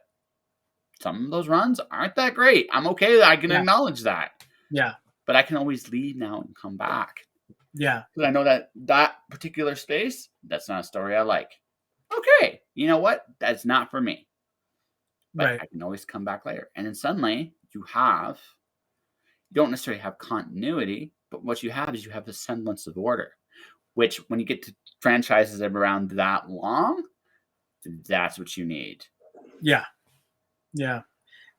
[SPEAKER 1] some of those runs aren't that great. I'm okay. I can acknowledge that.
[SPEAKER 2] Yeah.
[SPEAKER 1] But I can always leave now and come back.
[SPEAKER 2] Yeah.
[SPEAKER 1] Because I know that particular space, that's not a story I like. Okay, you know what? That's not for me. But I can always come back later. And then suddenly you don't necessarily have continuity, but what you have is you have the semblance of order, which when you get to franchises around that long, that's what you need.
[SPEAKER 2] Yeah. Yeah.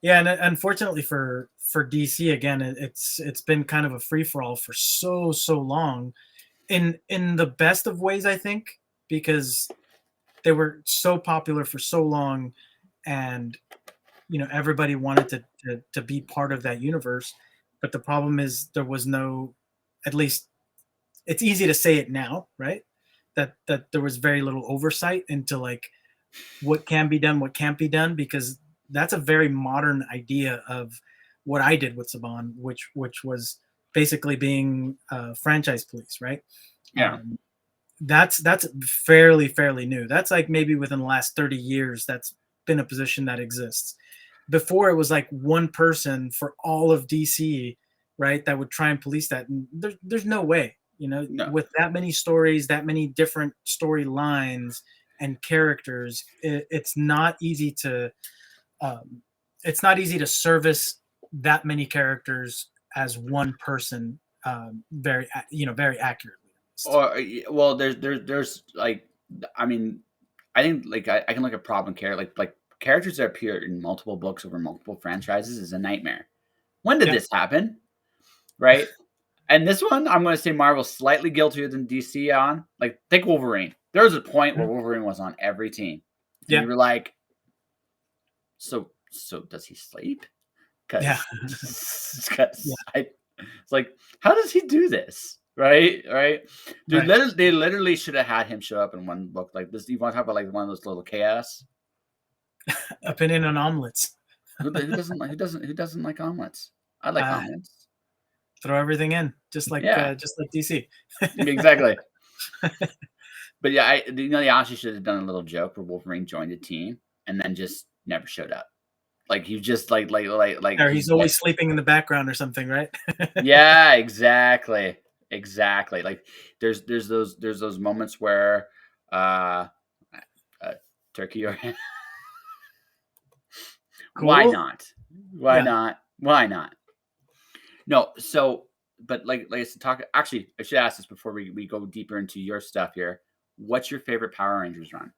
[SPEAKER 2] Yeah. And unfortunately for DC, again, it's been kind of a free-for-all for so long in the best of ways, I think, because they were so popular for so long, and everybody wanted to be part of that universe. But the problem is there was no, at least it's easy to say it now, right? That there was very little oversight into like what can be done, what can't be done, because that's a very modern idea of what I did with Saban, which was basically being franchise police, right?
[SPEAKER 1] Yeah.
[SPEAKER 2] That's fairly new. That's like maybe within the last 30 years that's been a position that exists. Before, it was like one person for all of DC, right, that would try and police that. And there's no way, with that many stories, that many different storylines and characters, it's not easy to service that many characters as one person, very accurately.
[SPEAKER 1] Or well, there's like, I mean, I think like I can look at problem like characters that appear in multiple books over multiple franchises is a nightmare. When did this happen? Right? And this one, I'm going to say Marvel's slightly guiltier than DC on. Like, think Wolverine. There was a point where Wolverine was on every team. And you were like, so does he sleep? Because it's like, how does he do this? Right? Dude, they literally should have had him show up in one book like this. You want to talk about like one of those little chaos?
[SPEAKER 2] Opinion on omelets.
[SPEAKER 1] Who doesn't like omelets? I like omelets.
[SPEAKER 2] Throw everything in, just like DC.
[SPEAKER 1] Exactly. But yeah, they honestly should have done a little joke where Wolverine joined a team and then just never showed up. Like you just like
[SPEAKER 2] or he's always sleeping in the background or something, right?
[SPEAKER 1] Yeah, exactly. Like there's those moments where turkey or cool. Why not? No, so but like I said, actually I should ask this before we go deeper into your stuff here. What's your favorite Power Rangers run?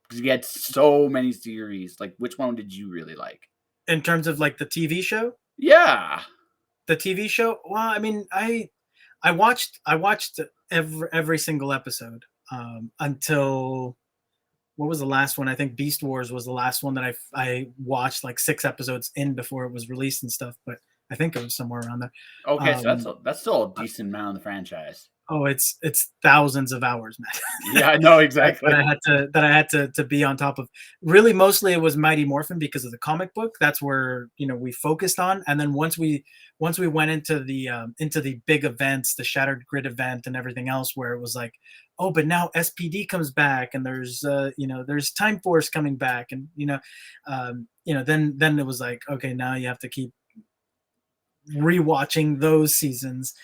[SPEAKER 1] Because you had so many series. Like which one did you really like?
[SPEAKER 2] In terms of like the TV show?
[SPEAKER 1] Yeah.
[SPEAKER 2] The TV show? Well, I mean, I watched every single episode until what was the last one? I think Beast Wars was the last one that I watched like 6 episodes in before it was released and stuff, but I think it was somewhere around there.
[SPEAKER 1] Okay, so that's still a decent amount of the franchise.
[SPEAKER 2] Oh, it's thousands of hours, man.
[SPEAKER 1] Yeah, I know
[SPEAKER 2] that,
[SPEAKER 1] exactly.
[SPEAKER 2] I had to be on top of. Really, mostly it was Mighty Morphin because of the comic book. That's where we focused on, and then once we went into the big events, the Shattered Grid event, and everything else, where it was like, oh, but now SPD comes back, and there's there's Time Force coming back, and then it was like, okay, now you have to keep rewatching those seasons.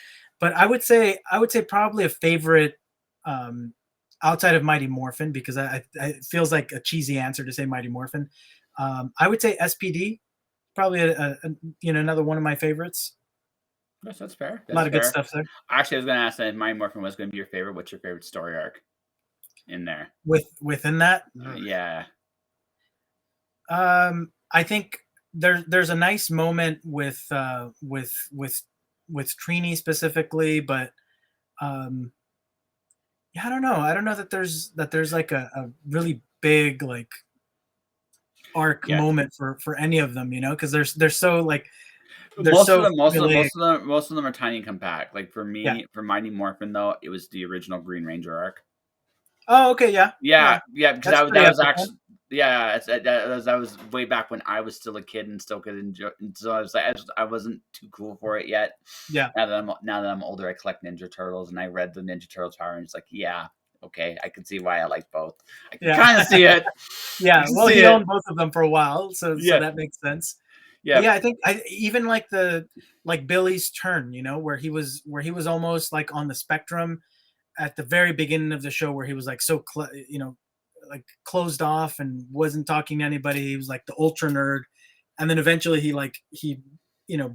[SPEAKER 2] But I would say probably a favorite um, outside of Mighty Morphin, because it feels like a cheesy answer to say Mighty Morphin. I would say SPD, probably another one of my favorites.
[SPEAKER 1] That's fair.
[SPEAKER 2] A lot
[SPEAKER 1] That's
[SPEAKER 2] of good
[SPEAKER 1] fair.
[SPEAKER 2] stuff there.
[SPEAKER 1] Actually, I was gonna ask that if my Morphin was gonna be your favorite. What's your favorite story arc in there?
[SPEAKER 2] Within that,
[SPEAKER 1] Yeah.
[SPEAKER 2] I think there's a nice moment with Trini specifically, but um, yeah, I don't know. I don't know that there's like a really big like arc
[SPEAKER 1] Yeah.
[SPEAKER 2] moment for any of them, because they're so like they're
[SPEAKER 1] Most of
[SPEAKER 2] so
[SPEAKER 1] them, most of them,
[SPEAKER 2] formulaic.
[SPEAKER 1] most of them are tiny and compact. Like for
[SPEAKER 2] Yeah.
[SPEAKER 1] me, for Mighty Morphin though, it was the original Green Ranger arc.
[SPEAKER 2] Oh, okay. Yeah.
[SPEAKER 1] Yeah,
[SPEAKER 2] Yeah.
[SPEAKER 1] yeah, because
[SPEAKER 2] That's pretty
[SPEAKER 1] that was
[SPEAKER 2] epic one.
[SPEAKER 1] actually yeah, that was way back when I was still a kid and still could enjoy. And so I was like, I wasn't too cool for it yet.
[SPEAKER 2] Yeah.
[SPEAKER 1] Now that I'm older, I collect Ninja Turtles, and I read the Ninja Turtle Tower, and it's like, yeah, okay, I can see why I like both. I can
[SPEAKER 2] Yeah.
[SPEAKER 1] kind of see it. I
[SPEAKER 2] Yeah.
[SPEAKER 1] can
[SPEAKER 2] Well,
[SPEAKER 1] see
[SPEAKER 2] he
[SPEAKER 1] it.
[SPEAKER 2] owned both of them for a while, so
[SPEAKER 1] Yeah,
[SPEAKER 2] that makes sense. But
[SPEAKER 1] yeah,
[SPEAKER 2] yeah, I think I even like the like Billy's turn, where he was almost like on the spectrum at the very beginning of the show, where he was like like closed off and wasn't talking to anybody. He was like the ultra nerd, and then eventually he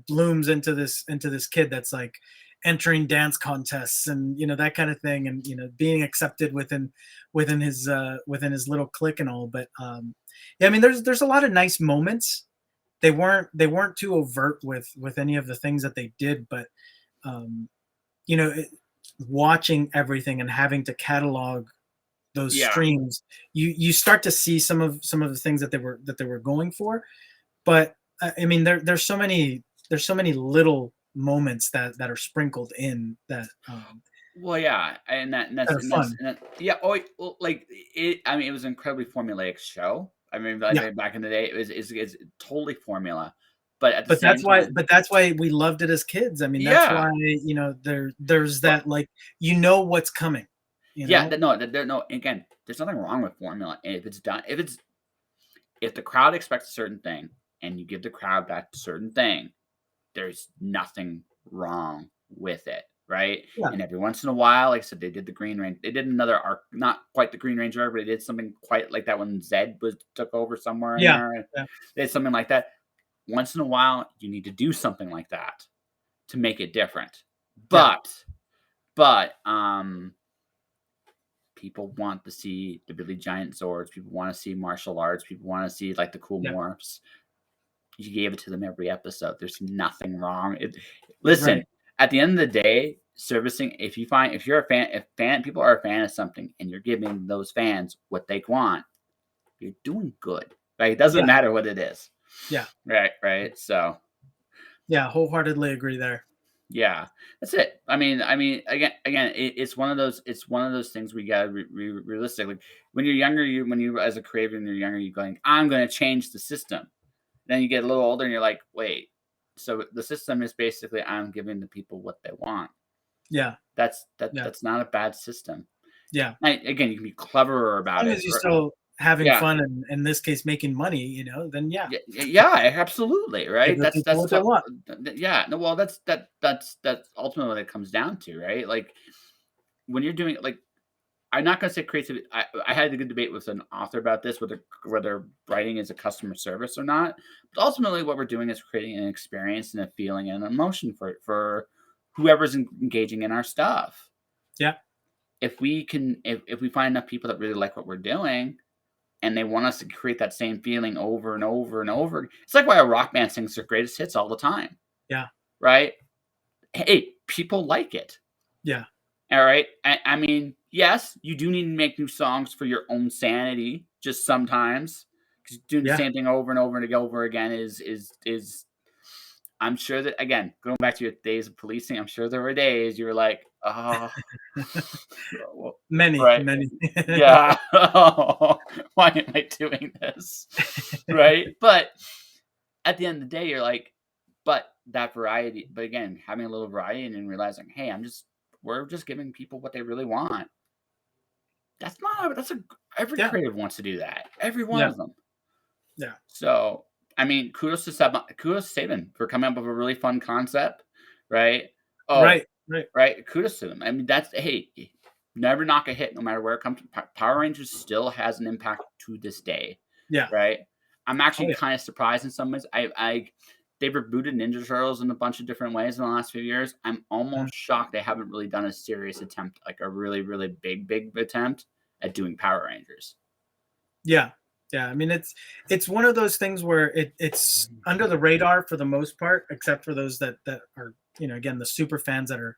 [SPEAKER 2] blooms into this kid that's like entering dance contests and that kind of thing, and being accepted within his little clique and all. But yeah, I mean, there's a lot of nice moments. They weren't too overt with any of the things that they did, but um, you know, it, watching everything and having to catalog those
[SPEAKER 1] yeah,
[SPEAKER 2] streams, you start to see some of the things that they were going for. But I mean, there's so many little moments that are sprinkled in
[SPEAKER 1] Well, yeah, and
[SPEAKER 2] that are fun.
[SPEAKER 1] yeah. Oh, well, like it. I mean, it was an incredibly formulaic show. I mean,
[SPEAKER 2] Yeah,
[SPEAKER 1] back in the day, it's totally formula, but at the same time,
[SPEAKER 2] but that's why we loved it as kids. I mean, that's
[SPEAKER 1] yeah,
[SPEAKER 2] why there's
[SPEAKER 1] but
[SPEAKER 2] that, like, what's coming. You
[SPEAKER 1] yeah,
[SPEAKER 2] know,
[SPEAKER 1] no. Again, there's nothing wrong with formula. And if it's done, if the crowd expects a certain thing and you give the crowd that certain thing, there's nothing wrong with it, right?
[SPEAKER 2] yeah,
[SPEAKER 1] And every once in a while, like I said, they did the Green Ranger. They did another arc, not quite the Green Ranger arc, but they did something quite like that when Zed was took over somewhere in
[SPEAKER 2] yeah,
[SPEAKER 1] there.
[SPEAKER 2] yeah,
[SPEAKER 1] They did something like that. Once in a while, you need to do something like that to make it different.
[SPEAKER 2] yeah,
[SPEAKER 1] But but people want to see the really giant swords. People want to see martial arts. People want to see like the cool
[SPEAKER 2] yeah,
[SPEAKER 1] morphs. You gave it to them every episode. There's nothing wrong.
[SPEAKER 2] right,
[SPEAKER 1] Listen, at the end of the day, servicing if you're a fan, if people are a fan of something and you're giving those fans what they want, you're doing good. Right? It doesn't
[SPEAKER 2] yeah,
[SPEAKER 1] matter what it is.
[SPEAKER 2] yeah,
[SPEAKER 1] Right. So
[SPEAKER 2] yeah. Wholeheartedly agree there.
[SPEAKER 1] yeah, that's it. Again, it's one of those. It's one of those things we got to realistic. Like when you're younger, when you as a creator, when you're younger, you're going, I'm going to change the system. Then you get a little older, and you're like, wait. So the system is basically I'm giving the people what they want.
[SPEAKER 2] Yeah, yeah,
[SPEAKER 1] That's not a bad system.
[SPEAKER 2] yeah.
[SPEAKER 1] Now, again, you can be cleverer
[SPEAKER 2] As
[SPEAKER 1] about
[SPEAKER 2] long
[SPEAKER 1] it.
[SPEAKER 2] as you're still having
[SPEAKER 1] Yeah,
[SPEAKER 2] fun, and in this case making money, then yeah,
[SPEAKER 1] yeah, absolutely,
[SPEAKER 2] give
[SPEAKER 1] right.
[SPEAKER 2] the people what they want.
[SPEAKER 1] Yeah. No, well, that's ultimately what it comes down to, right? Like when you're doing like I'm not going to say creativity. I had a good debate with an author about this, whether writing is a customer service or not. But ultimately, what we're doing is creating an experience and a feeling and an emotion for whoever's engaging in our stuff.
[SPEAKER 2] Yeah,
[SPEAKER 1] If we find enough people that really like what we're doing and they want us to create that same feeling over and over and over, it's like why a rock band sings their greatest hits all the time,
[SPEAKER 2] yeah,
[SPEAKER 1] right? Hey, people like it.
[SPEAKER 2] yeah,
[SPEAKER 1] All right. I mean, yes, you do need to make new songs for your own sanity, just sometimes, because doing the
[SPEAKER 2] yeah,
[SPEAKER 1] same thing over and over and over again is I'm sure that, again, going back to your days of policing, I'm sure there were days you were like, "Oh,
[SPEAKER 2] Many,
[SPEAKER 1] right,
[SPEAKER 2] many.
[SPEAKER 1] yeah, why am I doing this?" Right? But at the end of the day, you're like, but that variety, but again, having a little variety and then realizing, "Hey, we're just giving people what they really want." That's not that's a every
[SPEAKER 2] Yeah,
[SPEAKER 1] creative wants to do that. Every one
[SPEAKER 2] yeah,
[SPEAKER 1] of them.
[SPEAKER 2] yeah.
[SPEAKER 1] So, I mean, kudos to Saban for coming up with a really fun concept, right? Oh,
[SPEAKER 2] Right, right.
[SPEAKER 1] right, kudos to them. I mean, that's hey, never knock a hit no matter where it comes from. Power Rangers still has an impact to this day,
[SPEAKER 2] Yeah.
[SPEAKER 1] right? I'm
[SPEAKER 2] Oh
[SPEAKER 1] actually
[SPEAKER 2] yeah.
[SPEAKER 1] kind of surprised in some ways. They've rebooted Ninja Turtles in a bunch of different ways in the last few years. I'm
[SPEAKER 2] Mhm.
[SPEAKER 1] almost shocked they haven't really done a serious attempt, like a really, really big attempt at doing Power Rangers.
[SPEAKER 2] Yeah. Yeah. I mean, it's one of those things where it's under the radar for the most part, except for those that are, again, the super fans that are,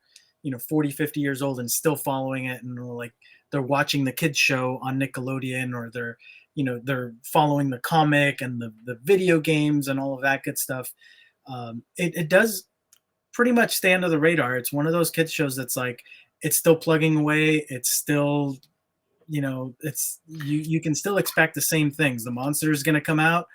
[SPEAKER 2] 40, 50 years old and still following it, and like they're watching the kids show on Nickelodeon, or they're following the comic and the video games and all of that good stuff. It does pretty much stay under the radar. It's one of those kids shows that's like it's still plugging away. It's still, it's you can still expect the same things. The monster is going to come out.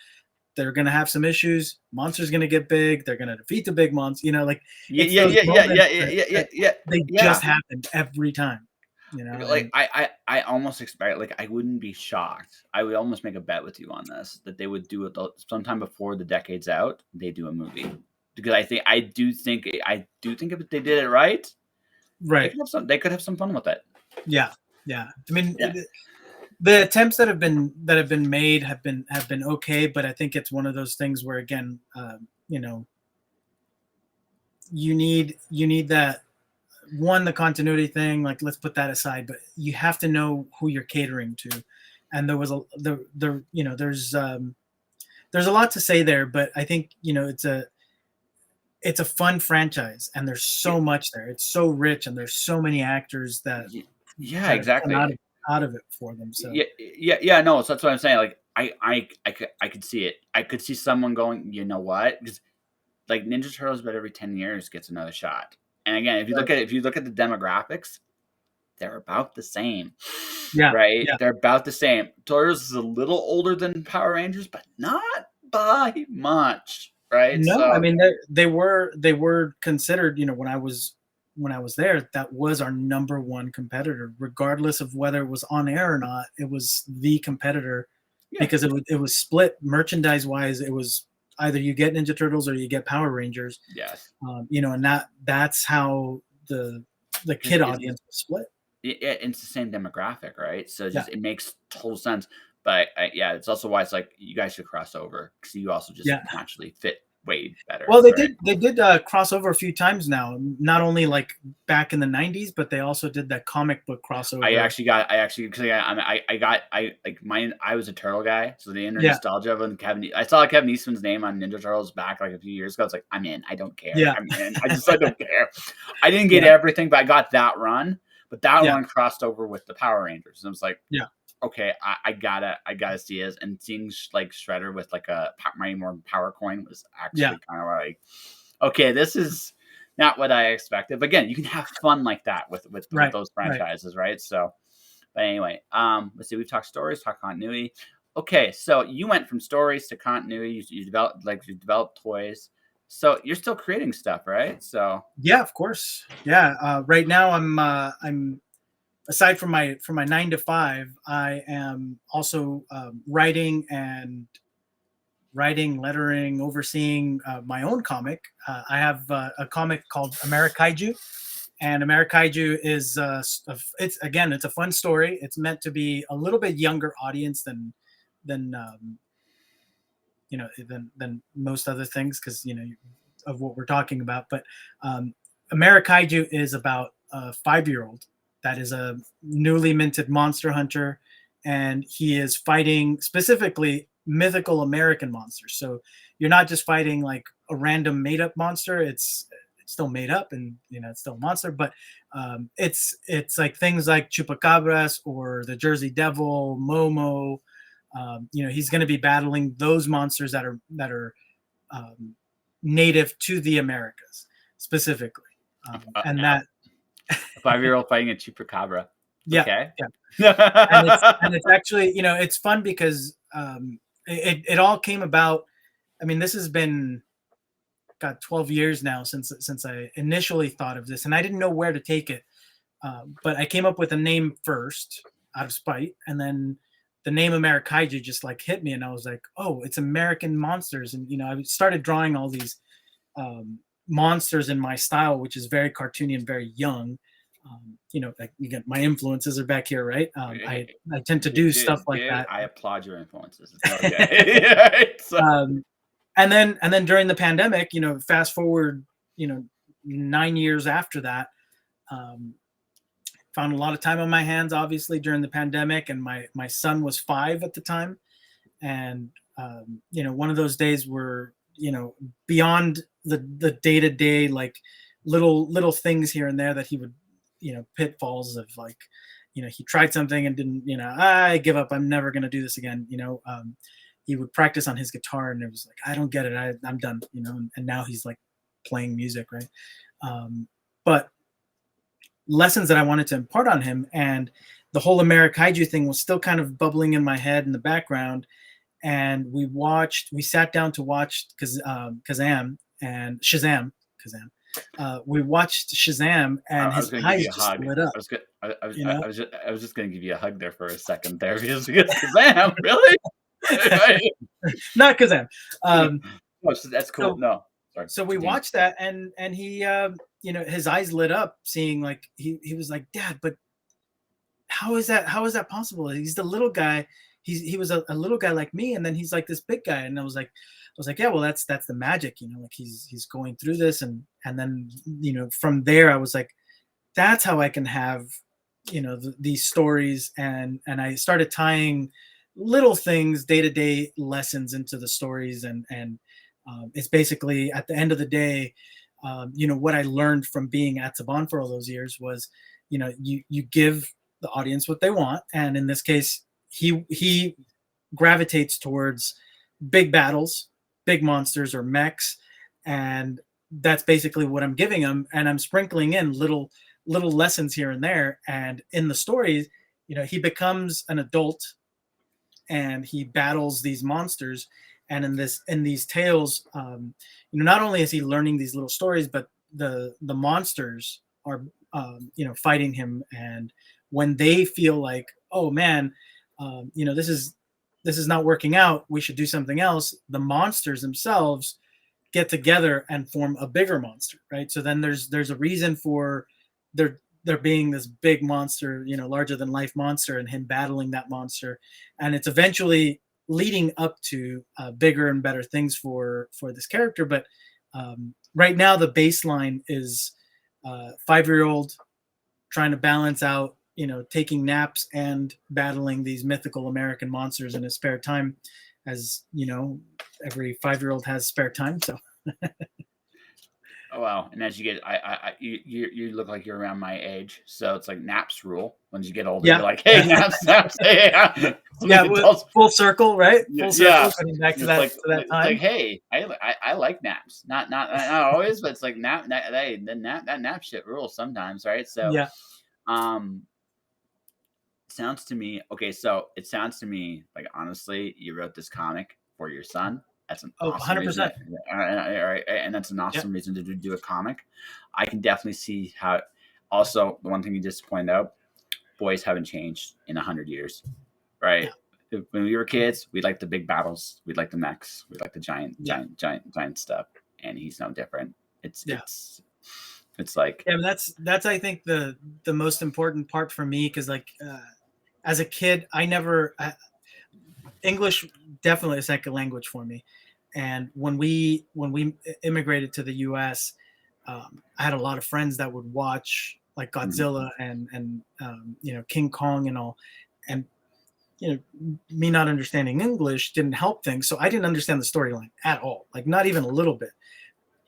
[SPEAKER 2] They're going to have some issues. Monster's going to get big. They're going to defeat the big monster. Like
[SPEAKER 1] Yeah,
[SPEAKER 2] it's
[SPEAKER 1] yeah,
[SPEAKER 2] those
[SPEAKER 1] yeah, yeah,
[SPEAKER 2] moments
[SPEAKER 1] yeah, yeah, yeah, yeah,
[SPEAKER 2] that
[SPEAKER 1] yeah,
[SPEAKER 2] they
[SPEAKER 1] yeah.
[SPEAKER 2] just happen every time.
[SPEAKER 1] Like
[SPEAKER 2] And
[SPEAKER 1] I almost expect, like, I wouldn't be shocked. I would almost make a bet with you on this that they would do it sometime before the decade's out. They do a movie because I do think if they did it right,
[SPEAKER 2] right,
[SPEAKER 1] they could have some fun with it.
[SPEAKER 2] yeah, yeah. I mean,
[SPEAKER 1] Yeah,
[SPEAKER 2] the attempts that have been made have been okay, but I think it's one of those things where again, you need that one, the continuity thing, like let's put that aside, but you have to know who you're catering to. And there was a there there's a lot to say there, but I think it's a fun franchise, and there's
[SPEAKER 1] yeah,
[SPEAKER 2] so much there. It's so rich, and there's so many actors that
[SPEAKER 1] yeah,
[SPEAKER 2] that have come
[SPEAKER 1] exactly.
[SPEAKER 2] out of it for them. So
[SPEAKER 1] Yeah, yeah, yeah. No, so that's what I'm saying. Like, I could see it. I could see someone going, you know what? Because like Ninja Turtles, about every 10 years gets another shot. And again,
[SPEAKER 2] right.
[SPEAKER 1] if you look at the demographics, they're about the same,
[SPEAKER 2] Yeah,
[SPEAKER 1] right?
[SPEAKER 2] yeah.
[SPEAKER 1] They're about the same. Turtles is a little older than Power Rangers, but not by much, right?
[SPEAKER 2] No, I
[SPEAKER 1] So
[SPEAKER 2] mean they were considered, when I was there, that was our number one competitor, regardless of whether it was on air or not. It was the competitor
[SPEAKER 1] yeah,
[SPEAKER 2] because it was split merchandise wise. It was either you get Ninja Turtles or you get Power Rangers,
[SPEAKER 1] yes,
[SPEAKER 2] and that's how the
[SPEAKER 1] because
[SPEAKER 2] kid audience was split.
[SPEAKER 1] it's the same demographic, right? So
[SPEAKER 2] Yeah.
[SPEAKER 1] just it makes total sense. But yeah, it's also why it's like you guys should cross over because you also just
[SPEAKER 2] Yeah.
[SPEAKER 1] naturally fit way better,
[SPEAKER 2] Well, they
[SPEAKER 1] right?
[SPEAKER 2] did they did cross over a few times now. Not only like back in the '90s, but they also did that comic book crossover.
[SPEAKER 1] I actually because I got I like mine. I was a turtle guy, so the inner
[SPEAKER 2] Yeah,
[SPEAKER 1] nostalgia of Kevin. I saw Kevin Eastman's name on Ninja Turtles back like a few years ago. I was like, I'm in. I don't care.
[SPEAKER 2] yeah,
[SPEAKER 1] I'm in. I don't care. I didn't get
[SPEAKER 2] yeah,
[SPEAKER 1] everything, but I got that run. But that
[SPEAKER 2] yeah,
[SPEAKER 1] run crossed over with the Power Rangers, and I was like,
[SPEAKER 2] yeah,
[SPEAKER 1] okay, I gotta see this. And seeing like Shredder with like a Mighty Morphin Power Coin was
[SPEAKER 2] yeah.
[SPEAKER 1] actually kind of like, okay, this is not what I expected. But again, you can have fun like that with
[SPEAKER 2] Right,
[SPEAKER 1] those
[SPEAKER 2] right.
[SPEAKER 1] franchises, right? So, but anyway, let's see. We've talked stories, talked continuity. Okay, so you went from stories to continuity. You developed toys. So you're still creating stuff, right? So
[SPEAKER 2] Yeah, of course. Yeah. Right now, I'm aside from my 9 to 5, I am also writing, lettering, overseeing my own comic. I have a comic called Amerikaiju, and Amerikaiju is it's a fun story. It's meant to be a little bit younger audience than than most other things, because of what we're talking about. But um, Amerikaiju is about a 5-year-old that is a newly minted monster hunter, and he is fighting specifically mythical American monsters. So you're not just fighting like a random made up monster. It's still made up, and it's still a monster, but it's like things like chupacabras or the Jersey Devil, Momo. He's going to be battling those monsters that are um, native to the Americas specifically, and that
[SPEAKER 1] a 5-year-old fighting a chupacabra.
[SPEAKER 2] Yeah,
[SPEAKER 1] okay.
[SPEAKER 2] Yeah. and it's actually, it's fun because it all came about. I mean, this has been 12 years now since I initially thought of this, and I didn't know where to take it. But I came up with a name first out of spite, and then the name Amerikaiju just like hit me, and I was like, oh, it's American monsters. And I started drawing all these monsters in my style, which is very cartoony and very young. Like you get my influences are back here, right? I tend to do stuff like that.
[SPEAKER 1] I applaud your influences. It's okay.
[SPEAKER 2] And then during the pandemic, fast forward, 9 years after that, found a lot of time on my hands, obviously, during the pandemic, and my son was 5 at the time, and one of those days were beyond the day-to-day, like little things here and there that he would pitfalls of, like he tried something and didn't, I give up, I'm never going to do this again. He would practice on his guitar and it was like, I don't get it, I'm done, and now he's like playing music, right? But lessons that I wanted to impart on him, and the whole Amerikaiju thing was still kind of bubbling in my head in the background. And we sat down to watch Shazam. We watched Shazam, and his eyes just lit up.
[SPEAKER 1] I was just going to give you a hug there for a second there because Shazam, really?
[SPEAKER 2] Not Kazam.
[SPEAKER 1] That's cool. No, sorry.
[SPEAKER 2] So we watched that, and he, his eyes lit up, seeing, like, he was like, Dad, but how is that possible? He's the little guy. He was a little guy like me, and then he's like this big guy. And I was like, yeah, well, that's the magic, like he's going through this, and then from there I was like, that's how I can have these stories, and I started tying little things, day-to-day lessons into the stories, and it's basically, at the end of the day, what I learned from being at Saban for all those years was, you give the audience what they want, and in this case, he gravitates towards big battles, big monsters or mechs, and that's basically what I'm giving him, and I'm sprinkling in little lessons here and there. And in the stories, he becomes an adult and he battles these monsters, and in these tales, not only is he learning these little stories, but the monsters are fighting him, and when they feel like, oh man, this is not working out, we should do something else, the monsters themselves get together and form a bigger monster, right? So then there's a reason for there being this big monster, larger than life monster, and him battling that monster, and it's eventually leading up to bigger and better things for this character. But right now the baseline is 5-year-old trying to balance out, taking naps and battling these mythical American monsters in his spare time, as every 5-year-old has spare time. So.
[SPEAKER 1] Oh wow! And as you get, you look like you're around my age, so it's like naps rule. When you get older, you're like, hey, naps, hey,
[SPEAKER 2] yeah, full circle, right? Full circle, coming back to that time.
[SPEAKER 1] Like, hey, I like naps, not always, but it's like that nap shit rules sometimes, right? So
[SPEAKER 2] yeah.
[SPEAKER 1] Sounds to me okay. So it sounds to me like, honestly, you wrote this comic for your son. That's an awesome 100%. And that's an awesome reason to do a comic. I can definitely see how. Also, the one thing you just pointed out, boys haven't changed in 100 years, right? Yeah. When we were kids, we liked the big battles, we liked the mechs, we liked the giant stuff, and he's no different. It's like,
[SPEAKER 2] yeah, that's I think the most important part for me, because like as a kid, English definitely a second language for me. And when we immigrated to the U.S., I had a lot of friends that would watch like Godzilla and King Kong and all, and me not understanding English didn't help things, so I didn't understand the storyline at all, like not even a little bit.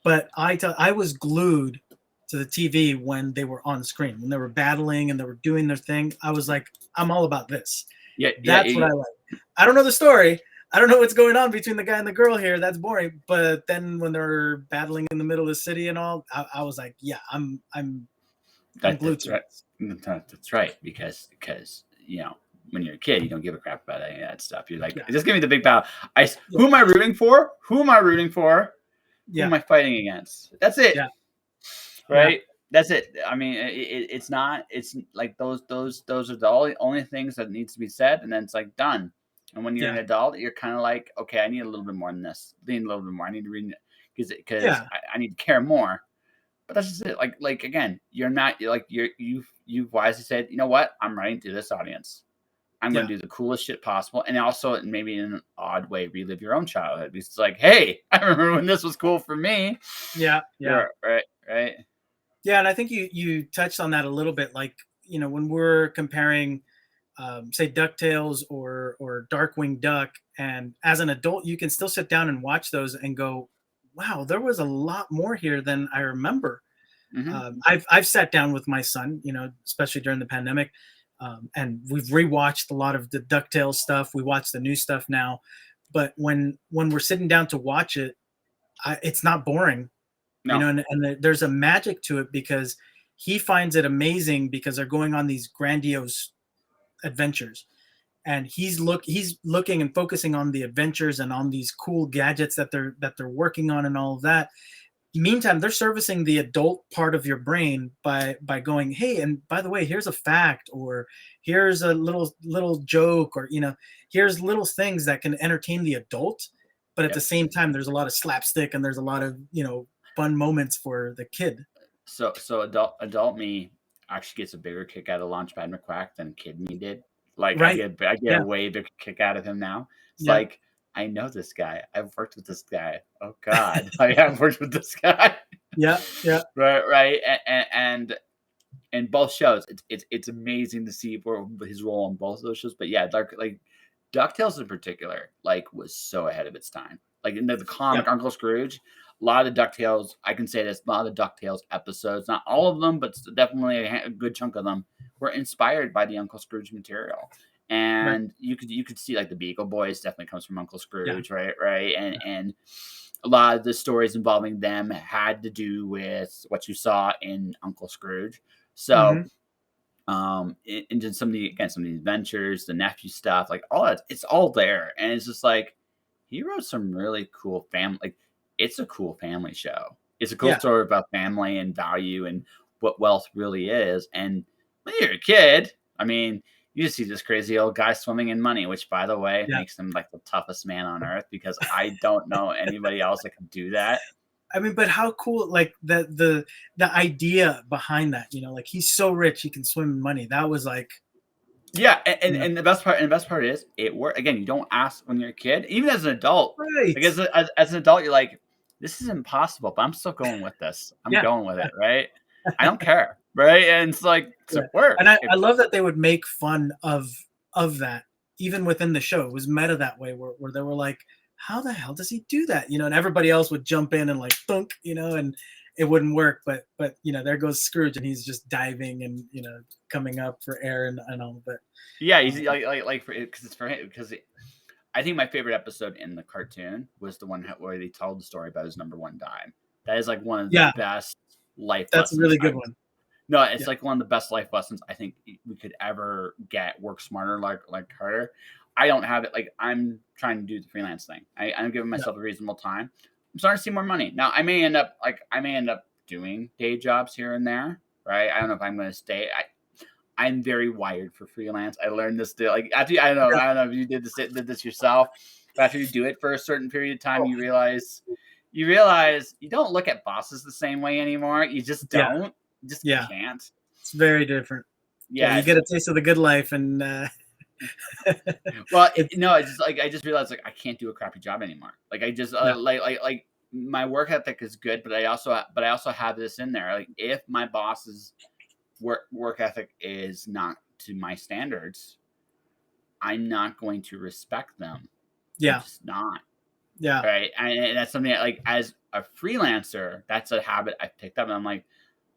[SPEAKER 2] But I was glued to the TV when they were on screen, when they were battling and they were doing their thing. I was like, I'm all about this.
[SPEAKER 1] Yeah,
[SPEAKER 2] that's what I like. I don't know the story. I don't know what's going on between the guy and the girl here. That's boring. But then when they're battling in the middle of the city and all, I was like, yeah, I'm glued
[SPEAKER 1] That's
[SPEAKER 2] to
[SPEAKER 1] right.
[SPEAKER 2] this.
[SPEAKER 1] That's right. Because when you're a kid, you don't give a crap about any of that stuff. You're like,
[SPEAKER 2] Yeah.
[SPEAKER 1] just give me the big battle. Who am I rooting for? Who am I rooting for? Who am I fighting against? That's it.
[SPEAKER 2] Yeah.
[SPEAKER 1] Right. Yeah. That's it. I mean, it's not. It's like those are the only things that needs to be said, and then it's like done. And when you're an adult, you're kind of like, okay, I need a little bit more than this. I need a little bit more. I need to read because I need to care more. But that's just it. Like again, you've wisely said, you know what? I'm writing to this audience. I'm going to do the coolest shit possible, and also maybe in an odd way relive your own childhood. Because it's like, hey, I remember when this was cool for me.
[SPEAKER 2] Yeah.
[SPEAKER 1] Right.
[SPEAKER 2] Yeah, and I think you touched on that a little bit. Like, when we're comparing, say, DuckTales or Darkwing Duck, and as an adult, you can still sit down and watch those and go, wow, there was a lot more here than I remember.
[SPEAKER 1] Mm-hmm.
[SPEAKER 2] I've sat down with my son, especially during the pandemic, and we've rewatched a lot of the DuckTales stuff. We watch the new stuff now, but when we're sitting down to watch it, it's not boring.
[SPEAKER 1] No.
[SPEAKER 2] And there's a magic to it because he finds it amazing because they're going on these grandiose adventures, and he's looking and focusing on the adventures and on these cool gadgets that they're working on and all of that. Meantime, they're servicing the adult part of your brain by going, hey, and by the way, here's a fact, or here's a little joke, or here's little things that can entertain the adult, but at the same time, there's a lot of slapstick and there's a lot of fun moments for the kid.
[SPEAKER 1] So adult me actually gets a bigger kick out of Launchpad McQuack than kid me did. Like I get a way bigger kick out of him now. It's like, I know this guy. I've worked with this guy. Oh God, I have worked with this guy.
[SPEAKER 2] Yeah.
[SPEAKER 1] Right. And in both shows, it's amazing to see his role on both of those shows. But yeah, like DuckTales in particular, like was so ahead of its time. Like in the comic Uncle Scrooge, a lot of the DuckTales, I can say this, a lot of the DuckTales episodes, not all of them, but definitely a good chunk of them were inspired by the Uncle Scrooge material. And you could see like the Beagle Boys definitely comes from Uncle Scrooge, right? And a lot of the stories involving them had to do with what you saw in Uncle Scrooge. So into some of the adventures, the nephew stuff, like all that, it's all there. And it's just like he wrote some really cool family. Like it's a cool family show. It's a cool story about family and value and what wealth really is. And when you're a kid, I mean, you just see this crazy old guy swimming in money, which, by the way, makes him like the toughest man on earth because I don't know anybody else that can do that.
[SPEAKER 2] I mean, but how cool, like the idea behind that, like he's so rich he can swim in money. That was like,
[SPEAKER 1] and the best part is it worked. Again, you don't ask when you're a kid, even as an adult.
[SPEAKER 2] Right.
[SPEAKER 1] Like as an adult, you're like, this is impossible, but I'm still going with this. I'm going with it, right? I don't care. Right. And it's like, it's a work.
[SPEAKER 2] And I love that they would make fun of that, even within the show. It was meta that way where they were like, how the hell does he do that? And everybody else would jump in and like thunk, and it wouldn't work. But there goes Scrooge and he's just diving and, coming up for air and all. But
[SPEAKER 1] yeah, he's because it's for him, because I think my favorite episode in the cartoon was the one where they told the story about his number one dime. That is like one of the best life lessons.
[SPEAKER 2] That's a really good one.
[SPEAKER 1] No, it's like one of the best life lessons I think we could ever get. Work smarter, like harder. I don't have it. Like I'm trying to do the freelance thing. I'm giving myself a reasonable time. I'm starting to see more money. Now I may end up doing day jobs here and there. Right. I don't know if I'm going to stay. I'm very wired for freelance. I learned this after I don't know if you did this yourself. But after you do it for a certain period of time, you realize you don't look at bosses the same way anymore. You just don't. You just can't.
[SPEAKER 2] It's very different. Yeah, you get a taste of the good life, and
[SPEAKER 1] well, it's just like I just realized like I can't do a crappy job anymore. Like I just like my work ethic is good, but I also have this in there. Like if my boss's work ethic is not to my standards, I'm not going to respect them.
[SPEAKER 2] Yeah,
[SPEAKER 1] I'm just not.
[SPEAKER 2] Yeah,
[SPEAKER 1] right. And that's something that, like as a freelancer, that's a habit I've picked up. And I'm like,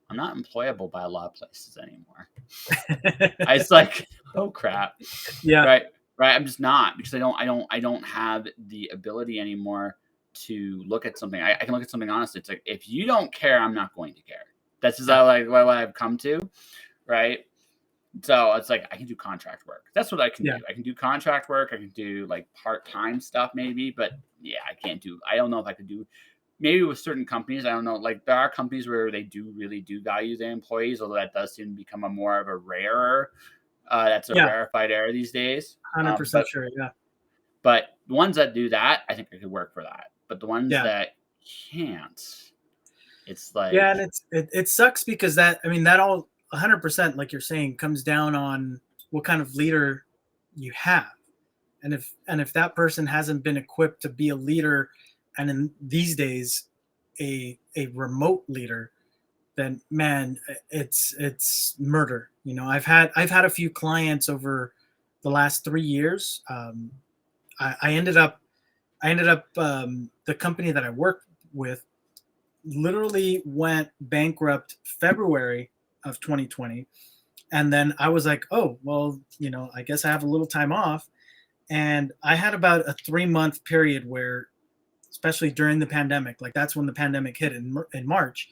[SPEAKER 1] I'm not employable by a lot of places anymore. It's like, oh crap.
[SPEAKER 2] Yeah.
[SPEAKER 1] Right. right? I'm just not, because I don't have the ability anymore to look at something. I can look at something honestly. It's like, if you don't care, I'm not going to care. That's just how, like, what I've come to, right? So it's like, I can do contract work. That's what I can do. I can do contract work. I can do like part-time stuff maybe, but yeah, I don't know if I could do, maybe with certain companies. I don't know. Like, there are companies where they really do value their employees, although that does seem to become a more of a rarer. That's a rarefied era these days.
[SPEAKER 2] 100% sure. Yeah.
[SPEAKER 1] But the ones that do that, I think I could work for that. But the ones that can't, it's like,
[SPEAKER 2] and it sucks, because that all 100%, like you're saying, comes down on what kind of leader you have, and if that person hasn't been equipped to be a leader, and in these days a remote leader, then man, it's murder. I've had a few clients over the last 3 years. I ended up the company that I work with literally went bankrupt February of 2020. And then I was like, oh, well, I guess I have a little time off. And I had about a 3-month period where, especially during the pandemic, like that's when the pandemic hit in March,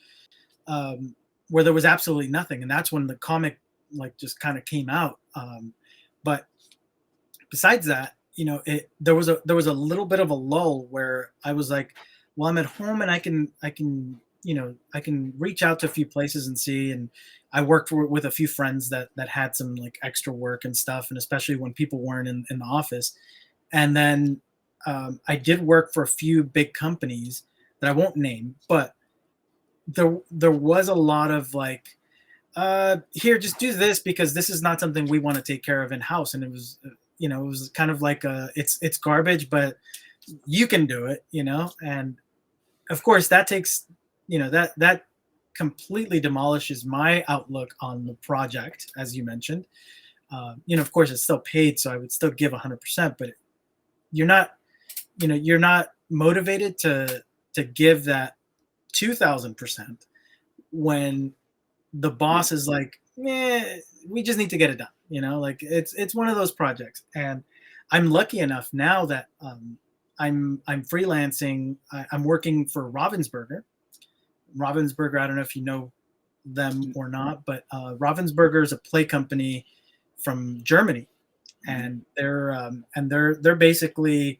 [SPEAKER 2] where there was absolutely nothing. And that's when the comic like just kind of came out. But besides that, there was a little bit of a lull where I was like, well, I'm at home and I can I can reach out to a few places and see. And I worked with a few friends that had some like extra work and stuff, and especially when people weren't in the office. And then I did work for a few big companies that I won't name, but there was a lot of like, here, just do this because this is not something we want to take care of in house. And it was it was kind of like it's garbage, but you can do it, and of course that takes that completely demolishes my outlook on the project, as you mentioned. Of course it's still paid, so I would still give 100%, but you're not you're not motivated to give that 2,000% when the boss is like, we just need to get it done. Like it's one of those projects. And I'm lucky enough now that I'm freelancing. I'm working for Ravensburger. Ravensburger, I don't know if you know them or not, but Ravensburger is a play company from Germany, and they're basically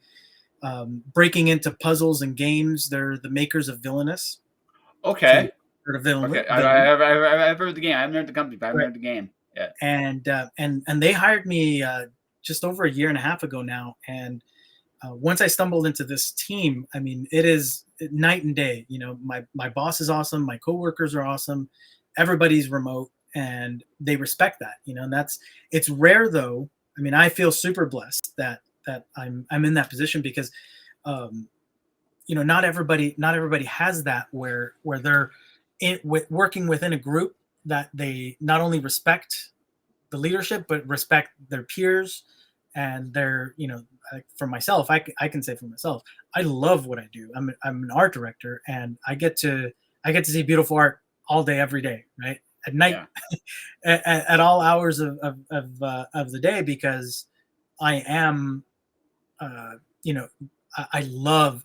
[SPEAKER 2] breaking into puzzles and games. They're the makers of Villainous.
[SPEAKER 1] Okay.
[SPEAKER 2] Villain.
[SPEAKER 1] Okay. I've heard the game. I haven't heard the company, but I've heard the game. Yeah.
[SPEAKER 2] And they hired me just over a year and a half ago now. And once I stumbled into this team, I mean, it is night and day. My boss is awesome. My coworkers are awesome. Everybody's remote, and they respect that. And it's rare though. I mean, I feel super blessed that I'm in that position, because not everybody has that where they're working within a group that they not only respect the leadership but respect their peers. And they're for myself, I can say for myself, I love what I do. I'm an art director, and I get to see beautiful art all day, every day, right at night, at all hours of the day, because I am I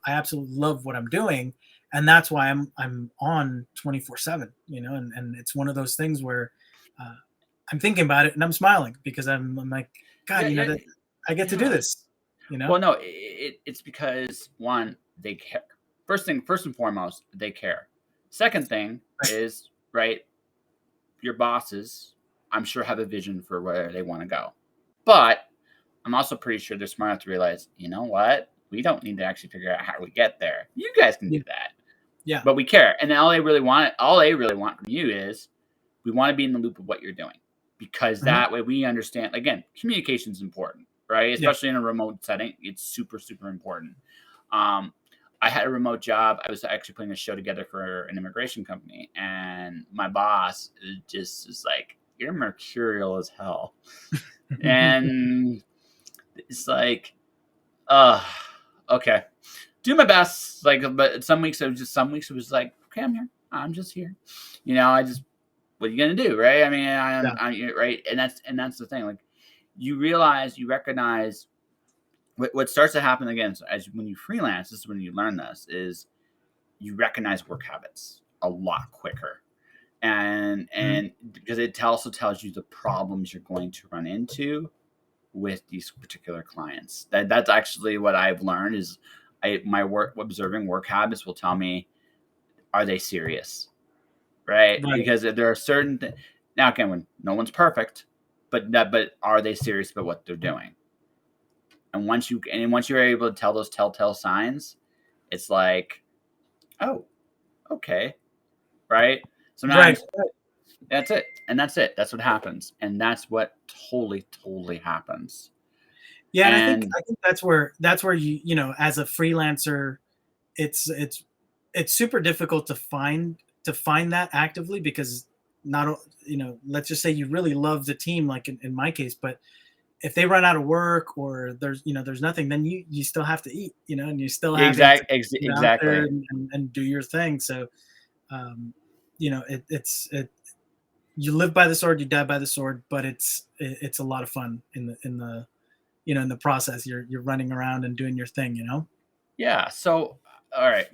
[SPEAKER 2] absolutely love what I'm doing, and that's why I'm on 24/7. And it's one of those things where I'm thinking about it and I'm smiling, because I'm like, God, I get to do this.
[SPEAKER 1] Well, no, it's because, one, they care. First and foremost, they care. Second thing is, right, your bosses, I'm sure, have a vision for where they want to go, but I'm also pretty sure they're smart enough to realize, you know what? We don't need to actually figure out how we get there. You guys can do that.
[SPEAKER 2] Yeah.
[SPEAKER 1] But we care. And all they really want from you is, we want to be in the loop of what you're doing, because that way we understand. Again, communication is important, right? Especially in a remote setting. It's super, super important. I had a remote job. I was actually putting a show together for an immigration company, and my boss just is like, you're mercurial as hell. And it's like, okay, do my best. Like, but some weeks it was like, okay, I'm here. I'm just here. What are you gonna do, right? I mean, I'm right, and that's the thing. Like, you recognize what starts to happen again as when you freelance, this is when you learn this, is you recognize work habits a lot quicker. And because it also tells you the problems you're going to run into with these particular clients. That's actually what I've learned is my work observing work habits will tell me, are they serious? Right? Because there are certain now again, when no one's perfect, but are they serious about what they're doing? And once you're able to tell those telltale signs, it's like, oh, okay, right? Sometimes that's it, and that's it. That's what happens, and that's what totally happens.
[SPEAKER 2] Yeah, and I think that's where you know, as a freelancer, it's super difficult to find that actively, because not, you know, let's just say you really love the team, like in my case, but if they run out of work or there's, you know, there's nothing, then you still have to eat, you know, and you still have to get out there and do your thing. So you know, you live by the sword, you die by the sword, but it's a lot of fun in the you know, in the process. You're running around and doing your thing, you know.
[SPEAKER 1] Yeah. So, all right,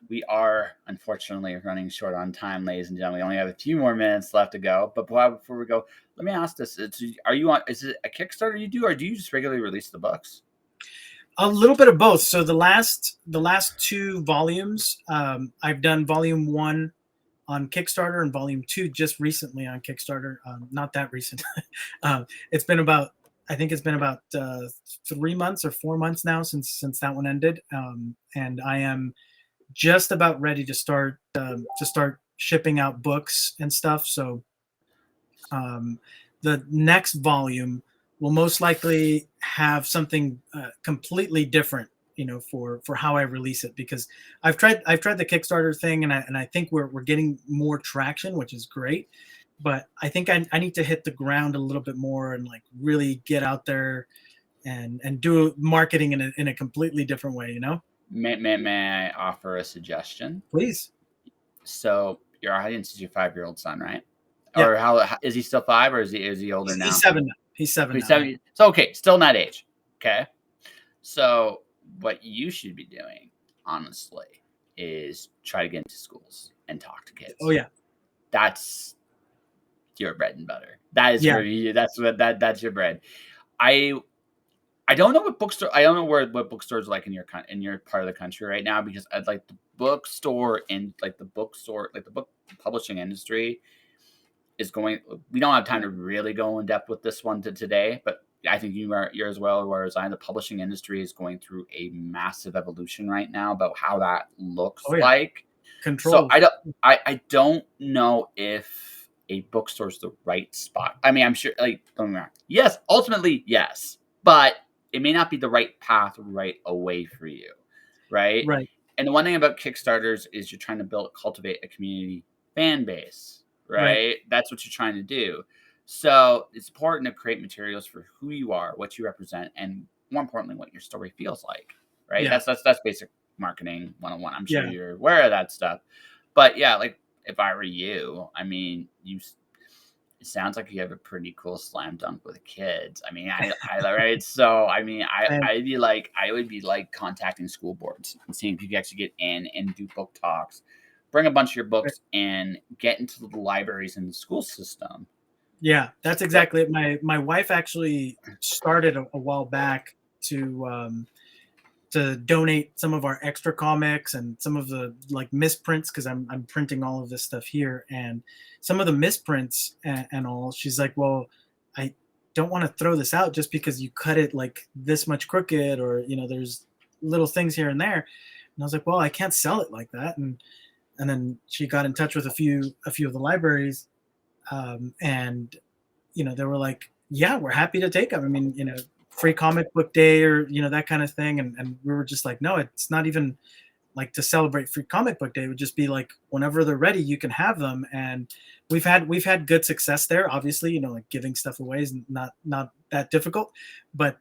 [SPEAKER 1] we are unfortunately running short on time, ladies and gentlemen. We only have a few more minutes left to go. But before we go, let me ask this: are you on? Is it a Kickstarter you do, or do you just regularly release the books?
[SPEAKER 2] A little bit of both. So the last 2 volumes, I've done volume 1 on Kickstarter and volume 2 just recently on Kickstarter. Not that recent. It's been about, I think it's been about 3 months or 4 months now since that one ended. And I am just about ready to start shipping out books and stuff. So the next volume will most likely have something completely different, you know, for how I release it, because I've tried the Kickstarter thing, and I think we're getting more traction, which is great. But I think I need to hit the ground a little bit more and like really get out there and do marketing in a completely different way, you know.
[SPEAKER 1] May I offer a suggestion?
[SPEAKER 2] Please.
[SPEAKER 1] So your audience is your 5-year-old son, right?
[SPEAKER 2] Yeah.
[SPEAKER 1] Or how is he still 5, or is he older now?
[SPEAKER 2] He's 7 now. He's 7 now.
[SPEAKER 1] 7. So okay, still in that age. Okay. So what you should be doing, honestly, is try to get into schools and talk to kids.
[SPEAKER 2] Oh yeah.
[SPEAKER 1] That's your bread and butter. That is where you, that's your bread. I don't know what bookstore. I don't know what bookstores are like in your part of the country right now, because I'd like the bookstore and like the book publishing industry is going. We don't have time to really go in depth with this one today, but I think you're as well aware as I am. The publishing industry is going through a massive evolution right now about how that looks like.
[SPEAKER 2] Control.
[SPEAKER 1] So I don't know if a bookstore is the right spot. I mean, I'm sure, like, don't get me wrong. Yes, ultimately, yes, but it may not be the right path right away for you, right?
[SPEAKER 2] Right.
[SPEAKER 1] And the one thing about Kickstarters is you're trying to cultivate a community fan base, right? That's what you're trying to do. So it's important to create materials for who you are, what you represent, and more importantly, what your story feels like, right?
[SPEAKER 2] Yeah.
[SPEAKER 1] That's basic marketing 101. I'm sure you're aware of that stuff. But yeah, like if I were you, I mean, it sounds like you have a pretty cool slam dunk with kids. I mean, I right. So I mean, I would be like contacting school boards and seeing if you can actually get in and do book talks, bring a bunch of your books and get into the libraries in the school system.
[SPEAKER 2] Yeah, that's exactly it. My wife actually started a while back to donate some of our extra comics and some of the like misprints, because I'm printing all of this stuff here, and some of the misprints and all. She's like, well, I don't want to throw this out just because you cut it like this much crooked, or you know, there's little things here and there. And I was like, well, I can't sell it like that. And then she got in touch with a few of the libraries, and you know, they were like, yeah, we're happy to take them. I mean, you know, free comic book day, or you know, that kind of thing. And we were just like, no, it's not even like to celebrate free comic book day. It would just be like whenever they're ready, you can have them. And we've had good success there. Obviously, you know, like giving stuff away is not that difficult. But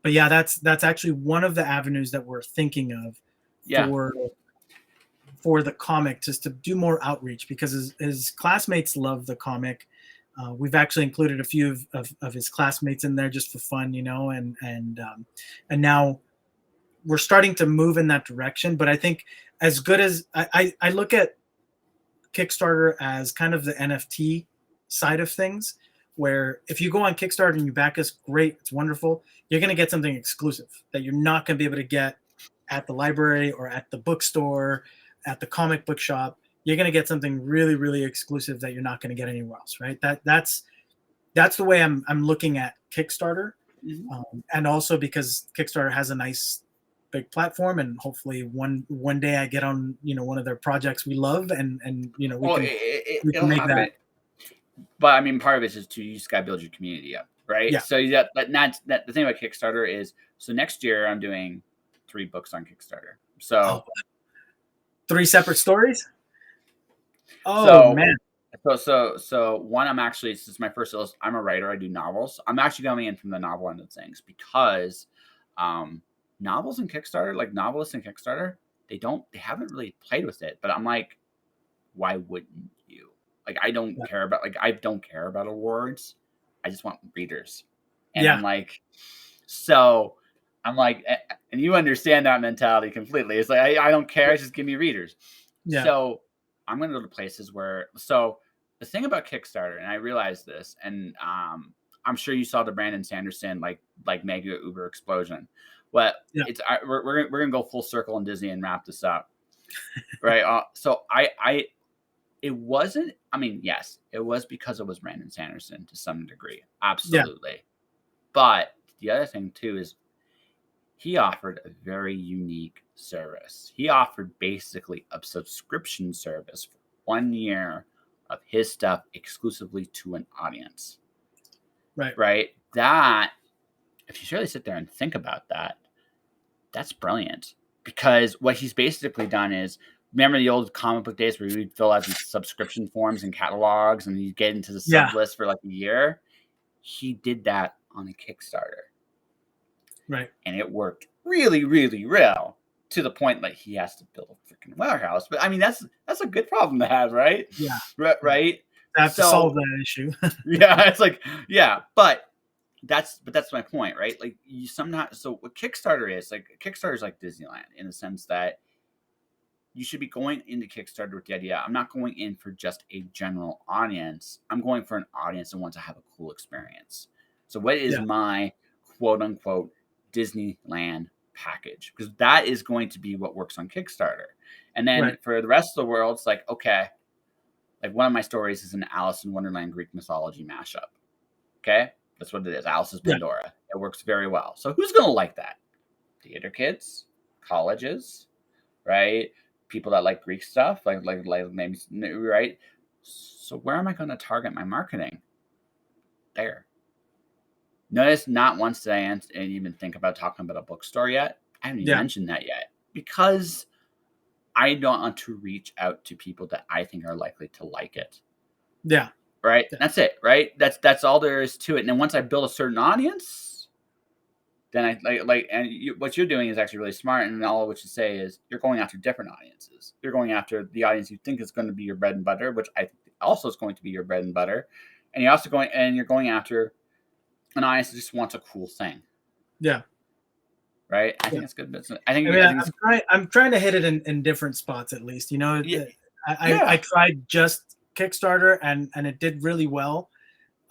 [SPEAKER 2] yeah, that's actually one of the avenues that we're thinking of for the comic, just to do more outreach, because his classmates love the comic. We've actually included a few of his classmates in there just for fun, and now we're starting to move in that direction. But I think as good as I look at Kickstarter as kind of the NFT side of things, where if you go on Kickstarter and you back us, great, it's wonderful. You're going to get something exclusive that you're not going to be able to get at the library or at the bookstore, at the comic book shop. You're going to get something really, really exclusive that you're not going to get anywhere else, right? That's the way I'm looking at Kickstarter, and also because Kickstarter has a nice big platform, and hopefully one day I get on one of their projects we love, and we can make
[SPEAKER 1] happen.
[SPEAKER 2] that.
[SPEAKER 1] But I mean, part of it is you just gotta build your community up, right?
[SPEAKER 2] Yeah.
[SPEAKER 1] So the thing about Kickstarter is, so next year I'm doing 3 books on Kickstarter. So
[SPEAKER 2] 3 separate stories. Oh man.
[SPEAKER 1] So one, this is my first illustration. I'm a writer. I do novels. I'm actually going in from the novel end of things because novels and Kickstarter, like novelists and Kickstarter, they haven't really played with it. But I'm like, why wouldn't you? Like, I don't care about awards. I just want readers. And I'm like, and you understand that mentality completely. It's like, I don't care. Just give me readers. Yeah. So I'm going to go to places where, so the thing about Kickstarter, and I realized this, and I'm sure you saw the Brandon Sanderson, like mega Uber explosion. Well, we're going to go full circle in Disney and wrap this up. Right. So it wasn't, yes, it was because it was Brandon Sanderson to some degree. Absolutely. Yeah. But the other thing too is he offered a very unique service. He offered basically a subscription service for 1 year of his stuff exclusively to an audience.
[SPEAKER 2] Right.
[SPEAKER 1] Right. That, if you really sit there and think about that, that's brilliant. Because what he's basically done is, remember the old comic book days where you would fill out these subscription forms and catalogs and you get into the sub list for like a year? He did that on a Kickstarter.
[SPEAKER 2] Right.
[SPEAKER 1] And it worked really, really well, to the point that he has to build a freaking warehouse. But that's a good problem to have, right?
[SPEAKER 2] Yeah.
[SPEAKER 1] Right.
[SPEAKER 2] I have to solve that issue.
[SPEAKER 1] Yeah. It's like, yeah, but that's my point, right? Like so what Kickstarter is like Disneyland in the sense that you should be going into Kickstarter with the idea, I'm not going in for just a general audience. I'm going for an audience that wants to have a cool experience. So what is my quote unquote Disneyland package? Because that is going to be what works on Kickstarter. And then for the rest of the world, it's like, okay, like one of my stories is an Alice in Wonderland Greek mythology mashup. Okay? That's what it is. Alice's Pandora. It works very well. So who's going to like that? Theater kids, colleges, right? People that like Greek stuff, like names, right? So where am I going to target my marketing? There. Notice not once did I even think about talking about a bookstore yet. I haven't even mentioned that yet because I don't want to reach out to people that I think are likely to like it.
[SPEAKER 2] Yeah.
[SPEAKER 1] Right. Yeah. That's it. Right. That's all there is to it. And then once I build a certain audience, then what you're doing is actually really smart. And all what you say is you're going after different audiences. You're going after the audience you think is going to be your bread and butter, which I think also is going to be your bread and butter. And you're going after an audience that just wants a cool thing.
[SPEAKER 2] Yeah.
[SPEAKER 1] Right. I think it's good business.
[SPEAKER 2] I'm trying to hit it in different spots at least. I tried just Kickstarter and it did really well.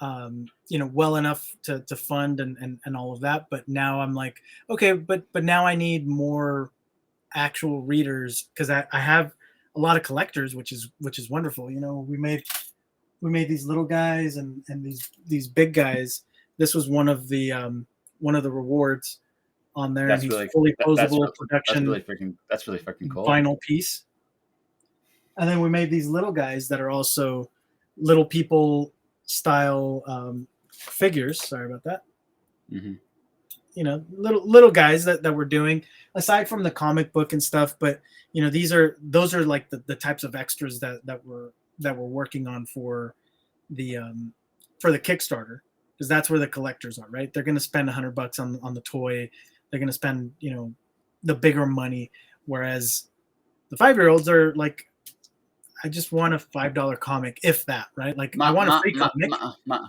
[SPEAKER 2] Well enough to fund and all of that. But now I'm like, okay, but now I need more actual readers because I have a lot of collectors, which is wonderful. We made these little guys and these big guys. This was one of the rewards on there.
[SPEAKER 1] That's
[SPEAKER 2] and he's
[SPEAKER 1] really
[SPEAKER 2] fully posable production.
[SPEAKER 1] That's really freaking cool.
[SPEAKER 2] Vinyl piece. And then we made these little guys that are also little people style figures. Sorry about that.
[SPEAKER 1] Mm-hmm.
[SPEAKER 2] Little guys that we're doing aside from the comic book and stuff. But those are like the types of extras that we're working on for the Kickstarter. Because that's where the collectors are, right? They're going to spend $100 on the toy. They're going to spend, the bigger money. Whereas the 5-year-olds are like, I just want a $5 comic, if that, right? Like I want a free comic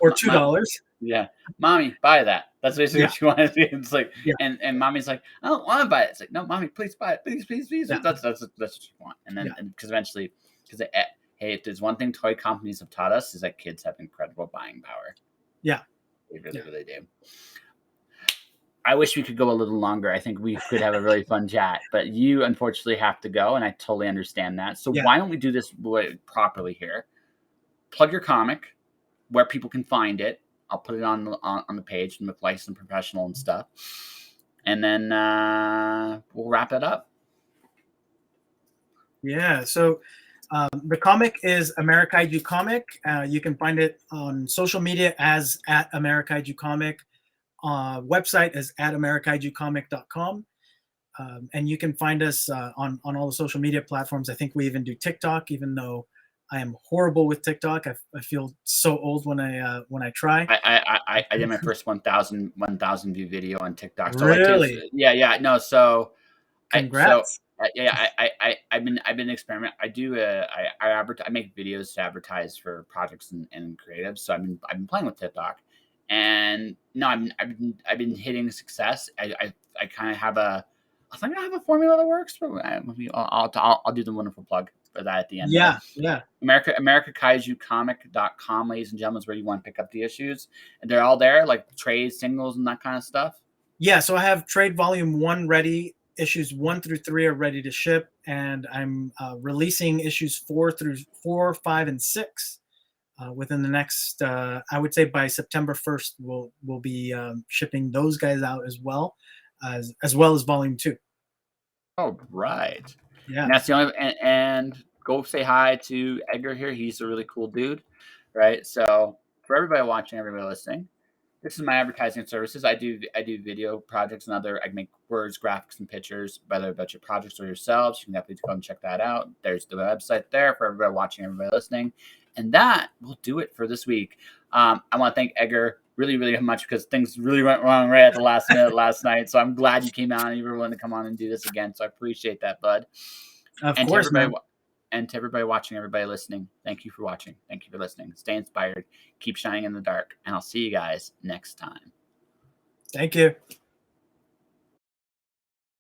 [SPEAKER 2] or $2.
[SPEAKER 1] Yeah, mommy, buy that. That's basically
[SPEAKER 2] Yeah.
[SPEAKER 1] what you want to do. It's like,
[SPEAKER 2] Yeah.
[SPEAKER 1] and mommy's like, I don't want to buy it. It's like, no, mommy, please buy it, please, please, please.
[SPEAKER 2] Yeah.
[SPEAKER 1] That's what you want. And then, because eventually, because hey, if there's one thing toy companies have taught us is that kids have incredible buying power.
[SPEAKER 2] Yeah,
[SPEAKER 1] they really do. I wish we could go a little longer. I think we could have a really fun chat, but you unfortunately have to go, and I totally understand that. So why don't we do this properly here? Plug your comic, where people can find it. I'll put it on the page and look licensed and professional and stuff, and then we'll wrap it up.
[SPEAKER 2] Yeah. So the comic is Amerikaiju Comic. You can find it on social media as @Amerikaiju Comic. Website is @AmerikaijuComic.com. And you can find us on all the social media platforms. I think we even do TikTok, even though I am horrible with TikTok. I feel so old when I try.
[SPEAKER 1] I did my first 1,000 view video on TikTok. So
[SPEAKER 2] really?
[SPEAKER 1] Yeah. No. So
[SPEAKER 2] congrats.
[SPEAKER 1] I've been experimenting. I make videos to advertise for projects and creatives. So I've been playing with TikTok, and no, I've been hitting success. I kind of have I think I have a formula that works. But I'll do the wonderful plug for that at the end.
[SPEAKER 2] Yeah.
[SPEAKER 1] Amerikaijucomic.com, ladies and gentlemen, is where you want to pick up the issues, and they're all there, like trades, singles, and that kind of stuff.
[SPEAKER 2] Yeah. So I have trade volume 1 ready. Issues 1 through 3 are ready to ship, and I'm releasing issues 4, 5, and 6 within the next. I would say by September 1st, we'll be shipping those guys out as well as volume 2.
[SPEAKER 1] Oh, right.
[SPEAKER 2] Yeah.
[SPEAKER 1] And that's the only. And go say hi to Edgar here. He's a really cool dude, right? So for everybody watching, everybody listening, this is my advertising services. I do video projects and I make words, graphics, and pictures, whether about your projects or yourselves. You can definitely go and check that out. There's the website there for everybody watching, everybody listening. And that will do it for this week. I want to thank Edgar really, really much because things really went wrong right at the last minute last night. So I'm glad you came out and you were willing to come on and do this again. So I appreciate that, bud.
[SPEAKER 2] Of course, man.
[SPEAKER 1] And to everybody watching, everybody listening, thank you for watching. Thank you for listening. Stay inspired. Keep shining in the dark. And I'll see you guys next time.
[SPEAKER 2] Thank you.